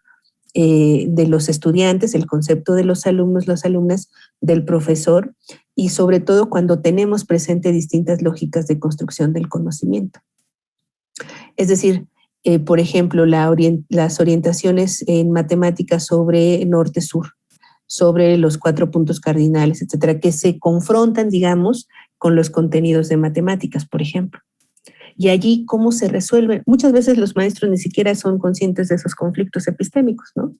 de los estudiantes, el concepto de los alumnos, las alumnas, del profesor, y sobre todo cuando tenemos presente distintas lógicas de construcción del conocimiento. Es decir, por ejemplo, las orientaciones en matemáticas sobre norte-sur, sobre los 4 puntos cardinales, etcétera, que se confrontan, digamos, con los contenidos de matemáticas, por ejemplo. Y allí, ¿cómo se resuelven? Muchas veces los maestros ni siquiera son conscientes de esos conflictos epistémicos, ¿no?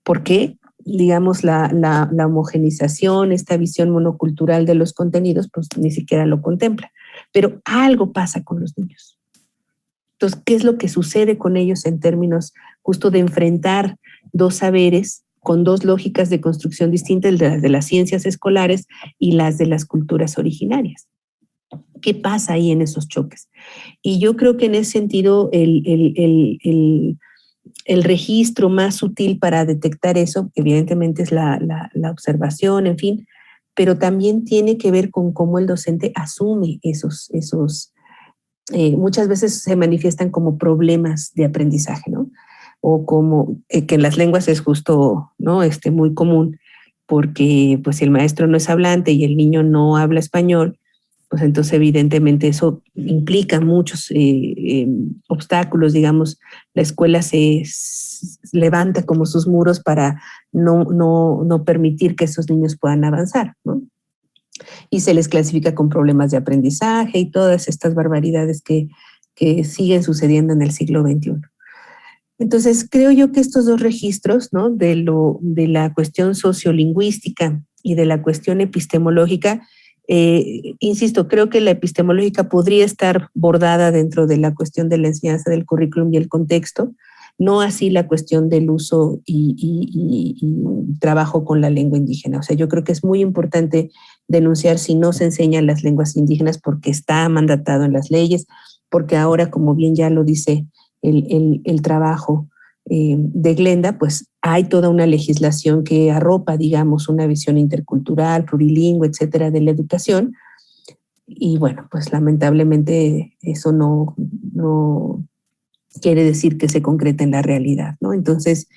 Porque, digamos, la homogenización, esta visión monocultural de los contenidos, pues ni siquiera lo contempla. Pero algo pasa con los niños. Entonces, ¿qué es lo que sucede con ellos en términos justo de enfrentar dos saberes con dos lógicas de construcción distintas, las de las ciencias escolares y las de las culturas originarias? ¿Qué pasa ahí en esos choques? Y yo creo que en ese sentido el registro más sutil para detectar eso, evidentemente es la observación, en fin, pero también tiene que ver con cómo el docente asume esos muchas veces se manifiestan como problemas de aprendizaje, ¿no? O como que en las lenguas es justo, ¿no? Muy común, porque pues si el maestro no es hablante y el niño no habla español, pues entonces evidentemente eso implica muchos obstáculos, digamos, la escuela se levanta como sus muros para no permitir que esos niños puedan avanzar, ¿no? Y se les clasifica con problemas de aprendizaje y todas estas barbaridades que siguen sucediendo en el siglo XXI. Entonces, creo yo que estos dos registros, ¿no? De la cuestión sociolingüística y de la cuestión epistemológica, insisto, creo que la epistemológica podría estar bordada dentro de la cuestión de la enseñanza del currículum y el contexto, no así la cuestión del uso y trabajo con la lengua indígena. O sea, yo creo que es muy importante denunciar si no se enseñan las lenguas indígenas porque está mandatado en las leyes, porque ahora, como bien ya lo dice el trabajo de Glenda, pues hay toda una legislación que arropa, digamos, una visión intercultural, plurilingüe, etcétera, de la educación. Y bueno, pues lamentablemente eso no quiere decir que se concrete en la realidad, ¿no? Entonces,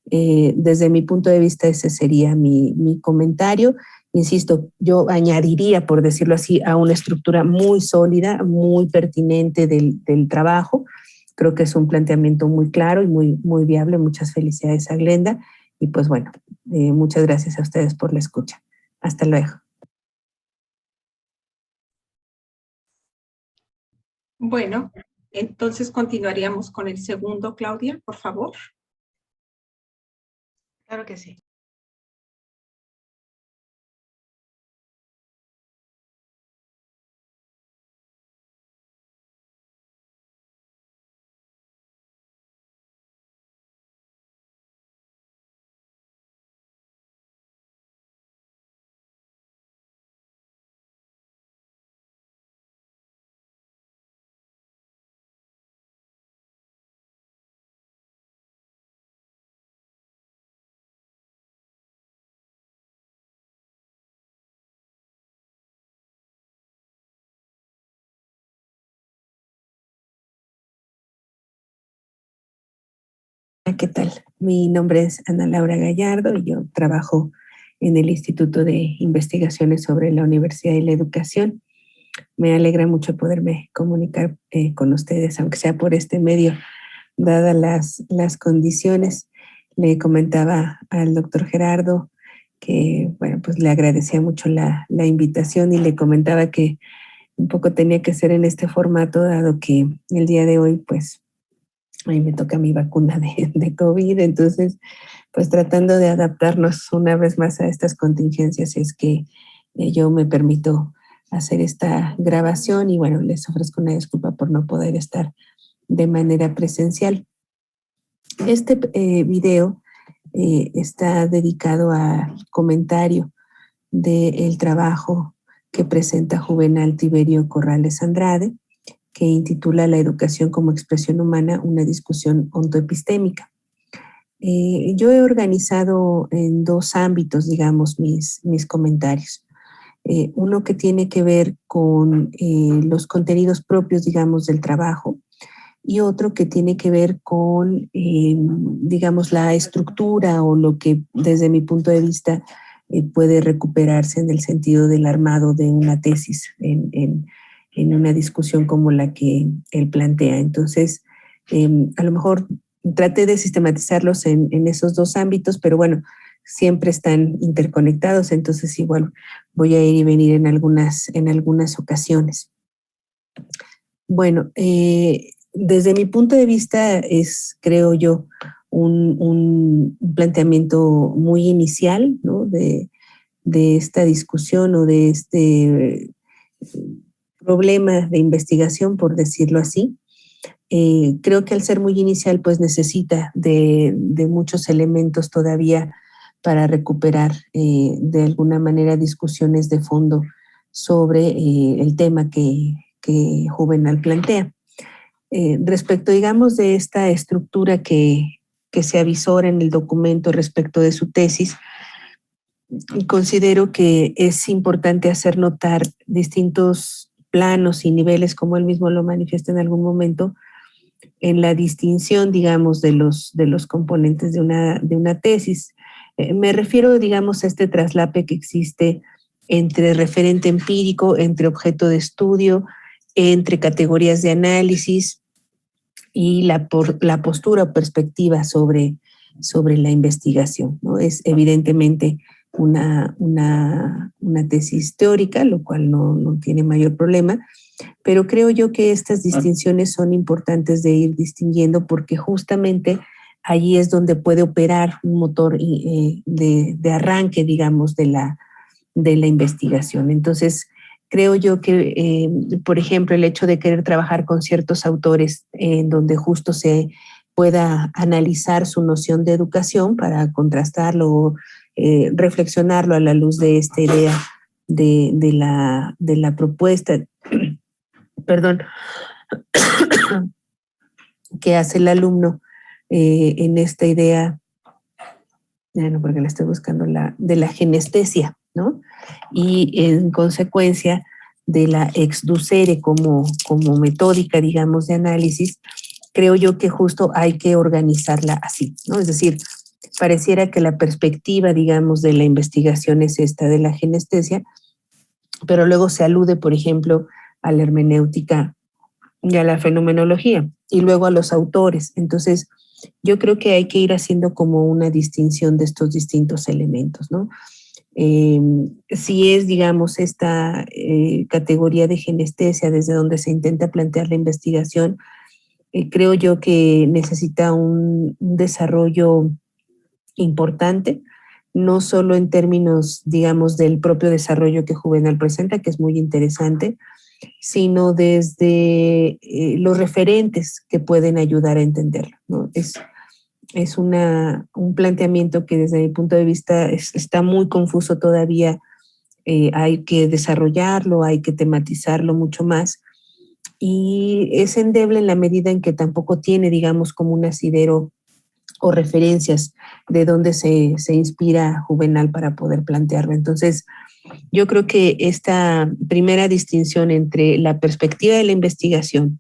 desde mi punto de vista, ese sería mi comentario. Insisto, yo añadiría, por decirlo así, a una estructura muy sólida, muy pertinente del trabajo. Creo que es un planteamiento muy claro y muy viable. Muchas felicidades a Glenda. Y pues bueno, muchas gracias a ustedes por la escucha. Hasta luego. Bueno, entonces continuaríamos con el segundo, Claudia, por favor. Claro que sí. ¿Qué tal? Mi nombre es Ana Laura Gallardo y yo trabajo en el Instituto de Investigaciones sobre la Universidad y la Educación. Me alegra mucho poderme comunicar con ustedes, aunque sea por este medio, dadas las condiciones. Le comentaba al doctor Gerardo que, bueno, pues le agradecía mucho la invitación y le comentaba que un poco tenía que ser en este formato, dado que el día de hoy, pues, a mí me toca mi vacuna de COVID, entonces pues tratando de adaptarnos una vez más a estas contingencias es que yo me permito hacer esta grabación y bueno, les ofrezco una disculpa por no poder estar de manera presencial. Este video está dedicado al comentario del trabajo que presenta Juvenal Tiberio Corrales Andrade, que intitula La educación como expresión humana, una discusión ontoepistémica. Yo he organizado en dos ámbitos, digamos, mis comentarios. Uno que tiene que ver con los contenidos propios, digamos, del trabajo, y otro que tiene que ver con, digamos, la estructura o lo que desde mi punto de vista puede recuperarse en el sentido del armado de una tesis en una discusión como la que él plantea. Entonces, a lo mejor traté de sistematizarlos en esos dos ámbitos, pero bueno, siempre están interconectados, entonces igual voy a ir y venir en algunas ocasiones. Bueno, desde mi punto de vista es, creo yo, un planteamiento muy inicial, ¿no? de esta discusión o de este problema de investigación, por decirlo así. Creo que al ser muy inicial, pues necesita de muchos elementos todavía para recuperar de alguna manera discusiones de fondo sobre el tema que Juvenal plantea. Respecto, digamos, de esta estructura que se avisora en el documento respecto de su tesis, considero que es importante hacer notar distintos planos y niveles, como él mismo lo manifiesta en algún momento, en la distinción, digamos, de los componentes de una tesis. Me refiero, digamos, a este traslape que existe entre referente empírico, entre objeto de estudio, entre categorías de análisis y la postura o perspectiva sobre la investigación, ¿no? Es evidentemente una tesis teórica, lo cual no tiene mayor problema, pero creo yo que estas distinciones son importantes de ir distinguiendo porque justamente allí es donde puede operar un motor de arranque, digamos, de la investigación. Entonces, creo yo que, por ejemplo, el hecho de querer trabajar con ciertos autores en donde justo se pueda analizar su noción de educación para contrastarlo, reflexionarlo a la luz de esta idea de la propuesta, perdón, que hace el alumno en esta idea, no, porque la estoy buscando, de la genestesia, ¿no? Y en consecuencia de la exducere como metódica, digamos, de análisis, creo yo que justo hay que organizarla así, ¿no? Es decir, pareciera que la perspectiva, digamos, de la investigación es esta de la genestesia, pero luego se alude, por ejemplo, a la hermenéutica y a la fenomenología, y luego a los autores. Entonces, yo creo que hay que ir haciendo como una distinción de estos distintos elementos, ¿no? Si es, digamos, esta categoría de genestesia desde donde se intenta plantear la investigación, creo yo que necesita un desarrollo importante, no solo en términos, digamos, del propio desarrollo que Juvenal presenta, que es muy interesante, sino desde los referentes que pueden ayudar a entenderlo, ¿no? Es un planteamiento que desde mi punto de vista está muy confuso todavía. Hay que desarrollarlo, hay que tematizarlo mucho más, y es endeble en la medida en que tampoco tiene, digamos, como un asidero o referencias de dónde se inspira Juvenal para poder plantearlo. Entonces, yo creo que esta primera distinción entre la perspectiva de la investigación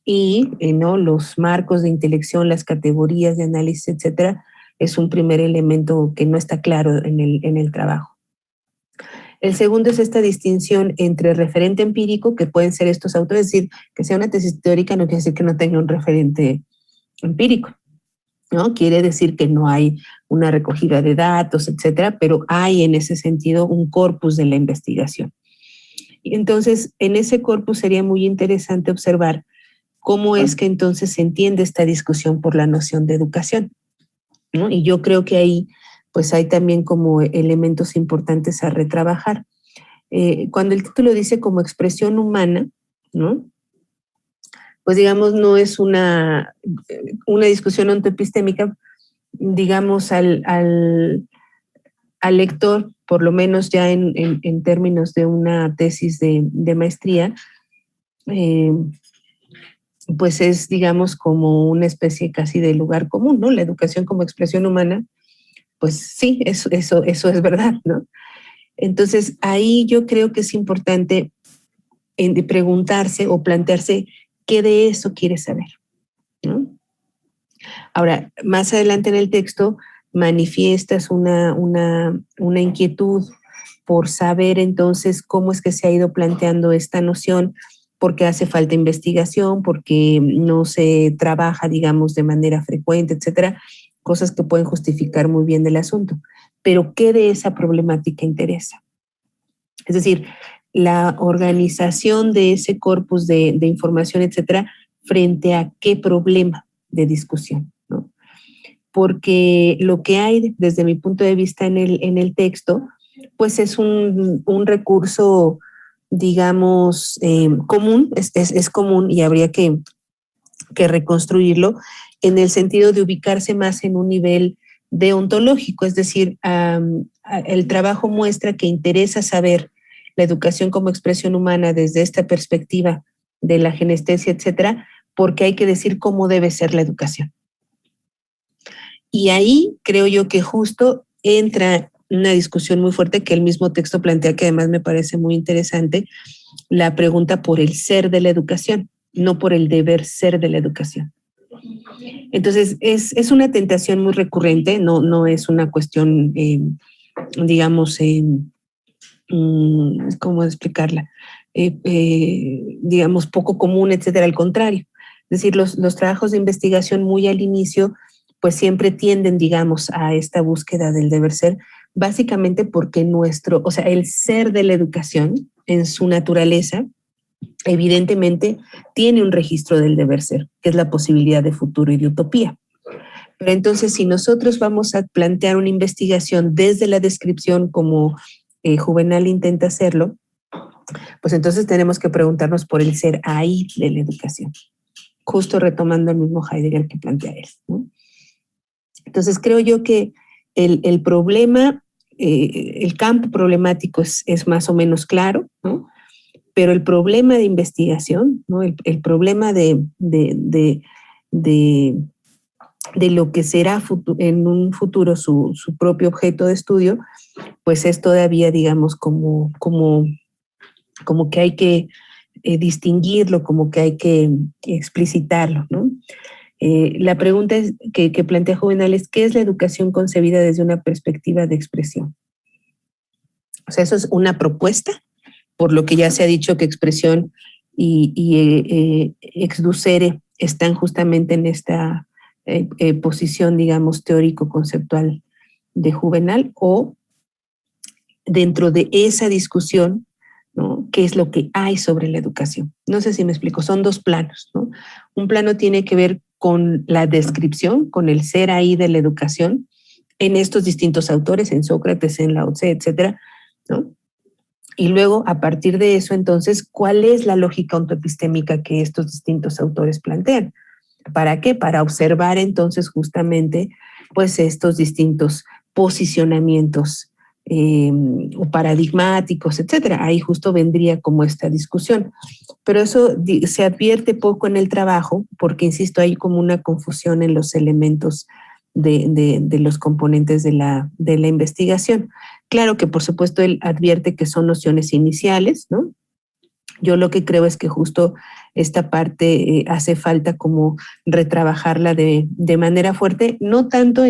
y ¿no? los marcos de intelección, las categorías de análisis, etcétera, es un primer elemento que no está claro en el trabajo. El segundo es esta distinción entre referente empírico, que pueden ser estos autores, es decir, que sea una tesis teórica no quiere decir que no tenga un referente empírico, ¿no? Quiere decir que no hay una recogida de datos, etcétera, pero hay en ese sentido un corpus de la investigación. Y entonces, en ese corpus sería muy interesante observar cómo es que entonces se entiende esta discusión por la noción de educación. ¿no? Y yo creo que ahí pues hay también como elementos importantes a retrabajar. Cuando el título dice como expresión humana, ¿no? Pues digamos no es una discusión ontoepistémica, digamos al lector, por lo menos ya en términos de una tesis de maestría, pues es, digamos, como una especie casi de lugar común, ¿no? La educación como expresión humana, pues sí, eso es verdad, ¿no? Entonces, ahí yo creo que es importante preguntarse o plantearse qué de eso quieres saber, ¿no? Ahora, más adelante en el texto manifiestas una inquietud por saber entonces cómo es que se ha ido planteando esta noción, porque hace falta investigación, porque no se trabaja, digamos, de manera frecuente, etcétera, cosas que pueden justificar muy bien del asunto. Pero ¿qué de esa problemática interesa? Es decir, la organización de ese corpus de información, etcétera, frente a qué problema de discusión, ¿no? Porque lo que hay, desde mi punto de vista en el texto, pues es un recurso, digamos, común, es común y habría que reconstruirlo en el sentido de ubicarse más en un nivel deontológico, es decir, el trabajo muestra que interesa saber la educación como expresión humana desde esta perspectiva de la genestesia, etcétera, porque hay que decir cómo debe ser la educación. Y ahí creo yo que justo entra una discusión muy fuerte que el mismo texto plantea, que además me parece muy interesante, la pregunta por el ser de la educación, no por el deber ser de la educación. Entonces, es una tentación muy recurrente, no es una cuestión, digamos, ¿cómo explicarla? Digamos, poco común, etcétera, al contrario. Es decir, los trabajos de investigación muy al inicio, pues siempre tienden, digamos, a esta búsqueda del deber ser, básicamente porque el ser de la educación en su naturaleza, evidentemente tiene un registro del deber ser, que es la posibilidad de futuro y de utopía. Pero entonces, si nosotros vamos a plantear una investigación desde la descripción como Juvenal intenta hacerlo, pues entonces tenemos que preguntarnos por el ser ahí de la educación, justo retomando el mismo Heidegger que plantea él, ¿no? Entonces creo yo que el problema, el campo problemático es más o menos claro, ¿no? Pero el problema de investigación, ¿no? El problema de lo que será en un futuro su propio objeto de estudio, pues es todavía, digamos, como que hay que distinguirlo, como que hay que explicitarlo, ¿no? La pregunta que plantea Juvenal es, ¿qué es la educación concebida desde una perspectiva de expresión? O sea, eso es una propuesta, por lo que ya se ha dicho que expresión y exducere están justamente en esta posición, digamos, teórico-conceptual de Juvenal, o dentro de esa discusión, ¿no? ¿Qué es lo que hay sobre la educación? No sé si me explico, son dos planos, ¿no? Un plano tiene que ver con la descripción, con el ser ahí de la educación, en estos distintos autores, en Sócrates, en Lao Tse, etcétera, ¿no? Y luego, a partir de eso, entonces, ¿cuál es la lógica ontoepistémica que estos distintos autores plantean? ¿Para qué? Para observar entonces justamente pues estos distintos posicionamientos o paradigmáticos, etcétera. Ahí justo vendría como esta discusión. Pero eso se advierte poco en el trabajo porque, insisto, hay como una confusión en los elementos de los componentes de la investigación. Claro que, por supuesto, él advierte que son nociones iniciales, ¿no? Yo lo que creo es que justo esta parte hace falta como retrabajarla de manera fuerte, no tanto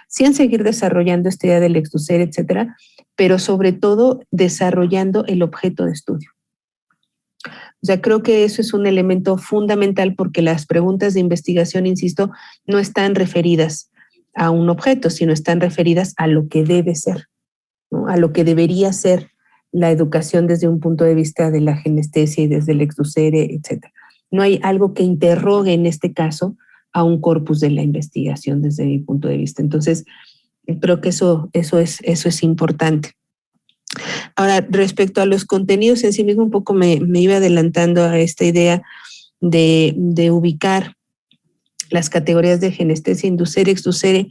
sí en seguir desarrollando esta idea del exducere, etcétera, pero sobre todo desarrollando el objeto de estudio. O sea, creo que eso es un elemento fundamental porque las preguntas de investigación, insisto, no están referidas a un objeto, sino están referidas a lo que debe ser, ¿no? A lo que debería ser la educación desde un punto de vista de la genestesia y desde el exducere, etc. No hay algo que interrogue en este caso un corpus de la investigación desde mi punto de vista. Entonces, creo que eso es importante. Ahora, respecto a los contenidos en sí mismo, un poco me iba adelantando a esta idea de ubicar las categorías de genestesia, inducere, exducere.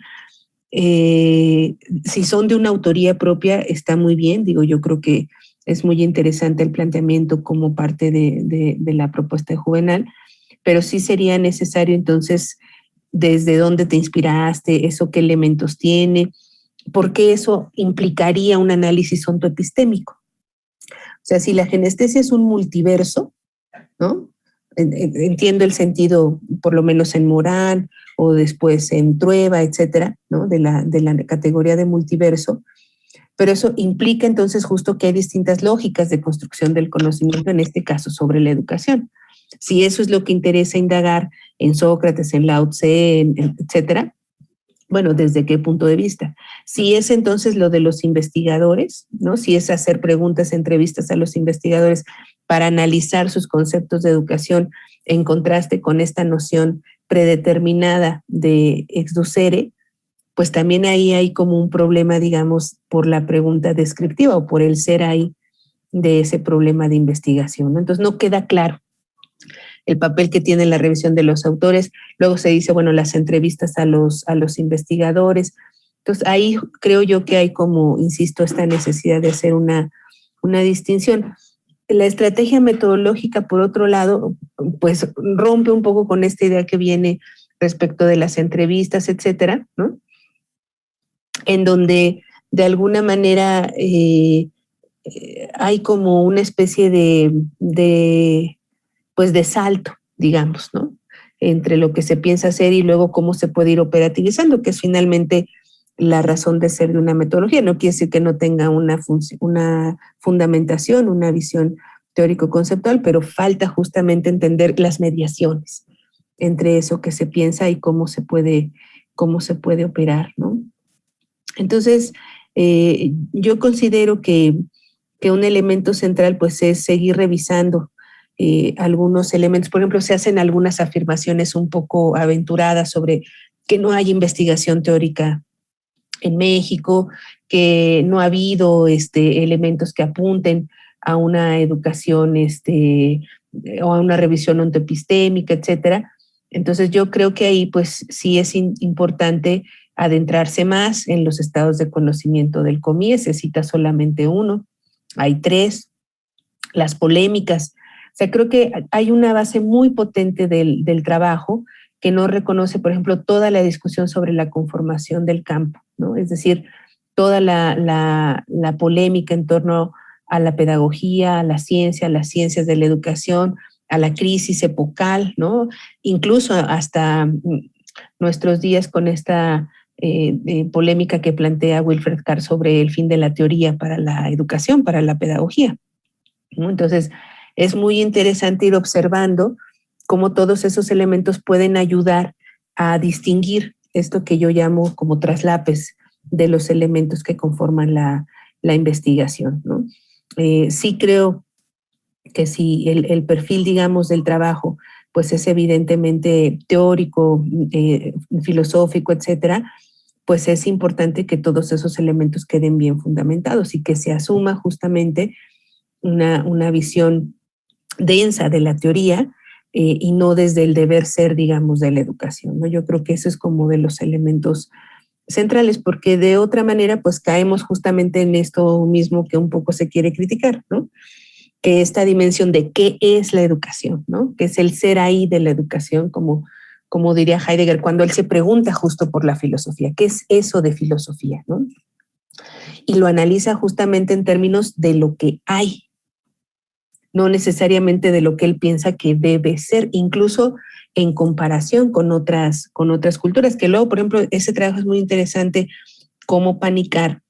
Si son de una autoría propia, está muy bien. Digo, yo creo que es muy interesante el planteamiento como parte de la propuesta de Juvenal, pero sí sería necesario entonces desde dónde te inspiraste, eso qué elementos tiene, porque eso implicaría un análisis ontoepistémico. O sea, si la genestesia es un multiverso, ¿no? Entiendo el sentido, por lo menos en Morán o después en Trueba, etcétera, ¿no? de la categoría de multiverso, pero eso implica entonces justo que hay distintas lógicas de construcción del conocimiento, en este caso sobre la educación. Si eso es lo que interesa indagar en Sócrates, en Lao Tse, etcétera, bueno, ¿desde qué punto de vista? Si es entonces lo de los investigadores, ¿no? Si es hacer preguntas, entrevistas a los investigadores para analizar sus conceptos de educación en contraste con esta noción predeterminada de exducere, pues también ahí hay como un problema, digamos, por la pregunta descriptiva o por el ser ahí de ese problema de investigación, ¿no? Entonces no queda claro el papel que tiene la revisión de los autores. Luego se dice, bueno, las entrevistas a los investigadores. Entonces ahí creo yo que hay como, insisto, esta necesidad de hacer una distinción. La estrategia metodológica, por otro lado, pues rompe un poco con esta idea que viene respecto de las entrevistas, etcétera, ¿no? En donde de alguna manera hay como una especie de salto, digamos, ¿no? Entre lo que se piensa hacer y luego cómo se puede ir operativizando, que es finalmente la razón de ser de una metodología. No quiere decir que no tenga una fundamentación, una visión teórico-conceptual, pero falta justamente entender las mediaciones entre eso que se piensa y cómo se puede operar, ¿no? Entonces, yo considero que un elemento central pues es seguir revisando algunos elementos. Por ejemplo, se hacen algunas afirmaciones un poco aventuradas sobre que no hay investigación teórica en México, que no ha habido elementos que apunten a una educación o a una revisión ontoepistémica, etcétera. Entonces yo creo que ahí pues sí es importante adentrarse más en los estados de conocimiento del COMIE. Se cita solamente uno, hay 3, las polémicas. O sea, creo que hay una base muy potente del trabajo que no reconoce, por ejemplo, toda la discusión sobre la conformación del campo, ¿no? Es decir, toda la polémica en torno a la pedagogía, a la ciencia, a las ciencias de la educación, a la crisis epocal, ¿no? Incluso hasta nuestros días con esta polémica que plantea Wilfred Carr sobre el fin de la teoría para la educación, para la pedagogía, ¿no? Entonces, es muy interesante ir observando cómo todos esos elementos pueden ayudar a distinguir esto que yo llamo como traslapes de los elementos que conforman la investigación, ¿no? Sí creo que si el perfil, digamos, del trabajo, pues es evidentemente teórico, filosófico, etcétera, pues es importante que todos esos elementos queden bien fundamentados y que se asuma justamente una visión densa de la teoría y no desde el deber ser, digamos, de la educación, ¿no? Yo creo que eso es como de los elementos centrales, porque de otra manera, pues caemos justamente en esto mismo que un poco se quiere criticar, ¿no? Que esta dimensión de qué es la educación, ¿no? Que es el ser ahí de la educación, como diría Heidegger, cuando él se pregunta justo por la filosofía, ¿qué es eso de filosofía, ¿no? Y lo analiza justamente en términos de lo que hay, no necesariamente de lo que él piensa que debe ser, incluso en comparación con otras culturas, que luego, por ejemplo, ese trabajo es muy interesante, cómo Panikkar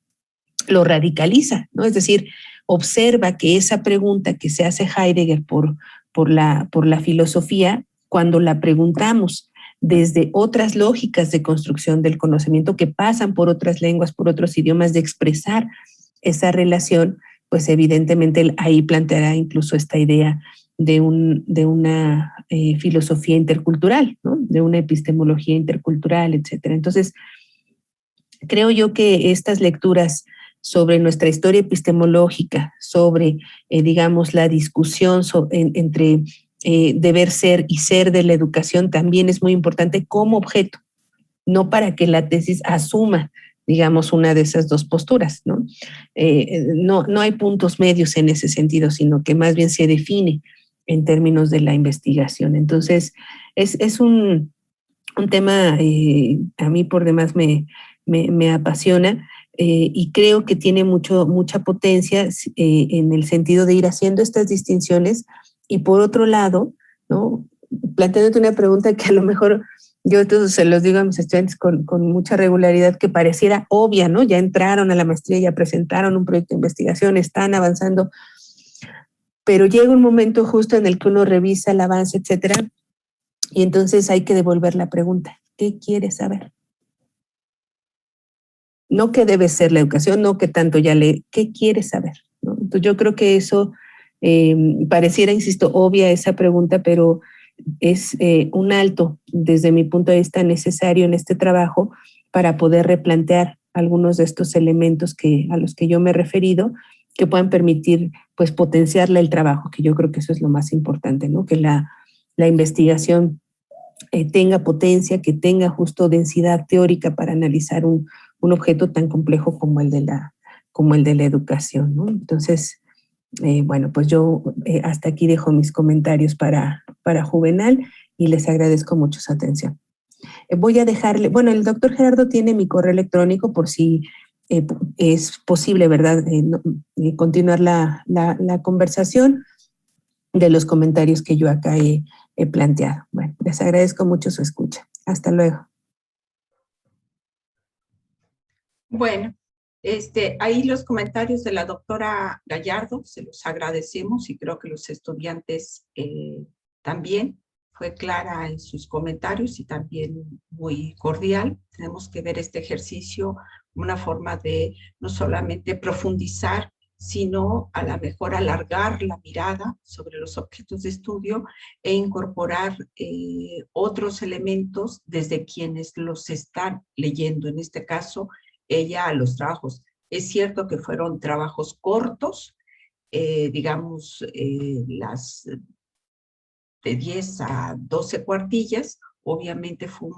lo radicaliza, ¿no? Es decir, observa que esa pregunta que se hace Heidegger por la filosofía, cuando la preguntamos desde otras lógicas de construcción del conocimiento que pasan por otras lenguas, por otros idiomas, de expresar esa relación, pues evidentemente ahí planteará incluso esta idea de una filosofía intercultural, ¿no? De una epistemología intercultural, etcétera. Entonces, creo yo que estas lecturas sobre nuestra historia epistemológica, sobre, digamos, la discusión entre deber ser y ser de la educación también es muy importante como objeto, no para que la tesis asuma, digamos, una de esas dos posturas, ¿no? No hay puntos medios en ese sentido, sino que más bien se define en términos de la investigación. Entonces, es un tema, a mí por demás me apasiona, y creo que tiene mucha potencia en el sentido de ir haciendo estas distinciones y por otro lado, ¿no? Planteándote una pregunta que a lo mejor yo todos se los digo a mis estudiantes con mucha regularidad, que pareciera obvia, ¿no? Ya entraron a la maestría, ya presentaron un proyecto de investigación, están avanzando, pero llega un momento justo en el que uno revisa el avance, etcétera, y entonces hay que devolver la pregunta, ¿qué quieres saber? No qué debe ser la educación, no qué tanto ya ¿qué quieres saber? ¿No? Entonces yo creo que eso pareciera, insisto, obvia esa pregunta, pero es un alto, desde mi punto de vista, necesario en este trabajo para poder replantear algunos de estos elementos a los que yo me he referido, que puedan permitir, pues, potenciarle el trabajo, que yo creo que eso es lo más importante, ¿no? Que la investigación tenga potencia, que tenga justo densidad teórica para analizar un objeto tan complejo como el de la educación, ¿no? Entonces, bueno, pues yo hasta aquí dejo mis comentarios para Juvenal y les agradezco mucho su atención. Voy a dejarle, bueno, el doctor Gerardo tiene mi correo electrónico por si es posible, ¿verdad? Continuar la conversación de los comentarios que yo acá he planteado. Bueno, les agradezco mucho su escucha. Hasta luego. Bueno, ahí los comentarios de la doctora Gallardo, se los agradecemos y creo que los estudiantes también. Fue clara en sus comentarios y también muy cordial. Tenemos que ver este ejercicio como una forma de no solamente profundizar, sino a lo mejor alargar la mirada sobre los objetos de estudio e incorporar otros elementos desde quienes los están leyendo. En este caso, ella a los trabajos. Es cierto que fueron trabajos cortos, digamos, las de 10 a 12 cuartillas. Obviamente fue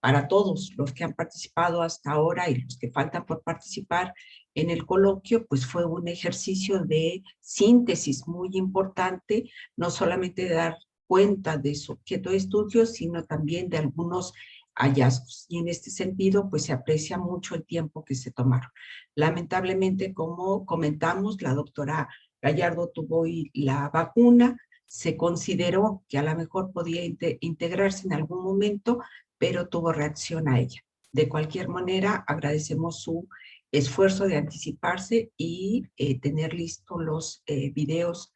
para todos los que han participado hasta ahora y los que faltan por participar en el coloquio, pues fue un ejercicio de síntesis muy importante, no solamente de dar cuenta de su objeto de estudio, sino también de algunos hallazgos. Y en este sentido, pues se aprecia mucho el tiempo que se tomaron. Lamentablemente, como comentamos, la doctora Gallardo tuvo hoy la vacuna, se consideró que a lo mejor podía integrarse en algún momento, pero tuvo reacción a ella. De cualquier manera, agradecemos su esfuerzo de anticiparse y tener listos los videos,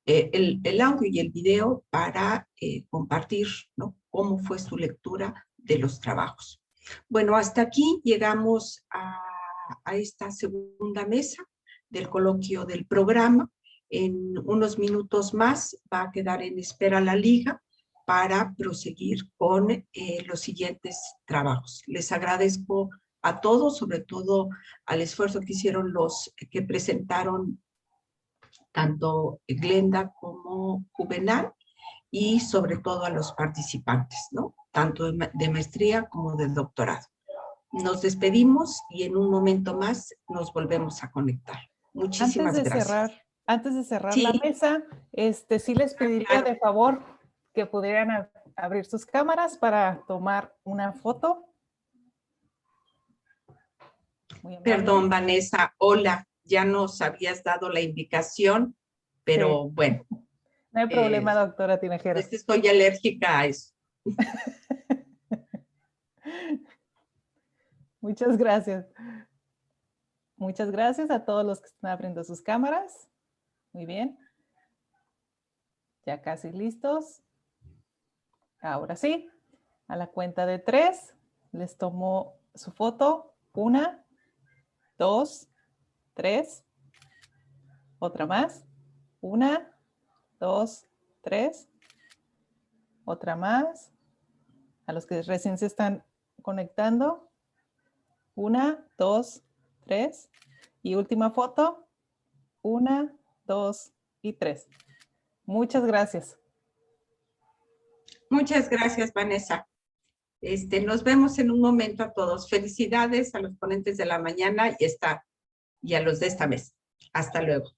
el audio y el video para compartir, ¿no?, cómo fue su lectura de los trabajos. Bueno, hasta aquí llegamos a esta segunda mesa del coloquio del programa. En unos minutos más va a quedar en espera la liga para proseguir con los siguientes trabajos. Les agradezco a todos, sobre todo al esfuerzo que hicieron los que presentaron tanto Glenda como Juvenal, y sobre todo a los participantes, ¿no?, tanto de maestría como de doctorado. Nos despedimos y en un momento más nos volvemos a conectar. Muchísimas gracias. Antes de cerrar Sí. la mesa, sí les pediría de favor que pudieran abrir sus cámaras para tomar una foto. Perdón, Vanessa. Hola, ya nos habías dado la indicación, pero sí, bueno. No hay problema, doctora Tinajero. Estoy alérgica a eso. Muchas gracias. Muchas gracias a todos los que están abriendo sus cámaras. Muy bien. Ya casi listos. Ahora sí, a la cuenta de 3, les tomo su foto. 1, 2, 3. Otra más. 1, 2, 3. Otra más. A los que recién se están conectando. 1, 2, 3. Y última foto. 1, 2 y 3. Muchas gracias. Muchas gracias, Vanessa. Nos vemos en un momento a todos. Felicidades a los ponentes de la mañana y a los de esta mesa. Hasta luego.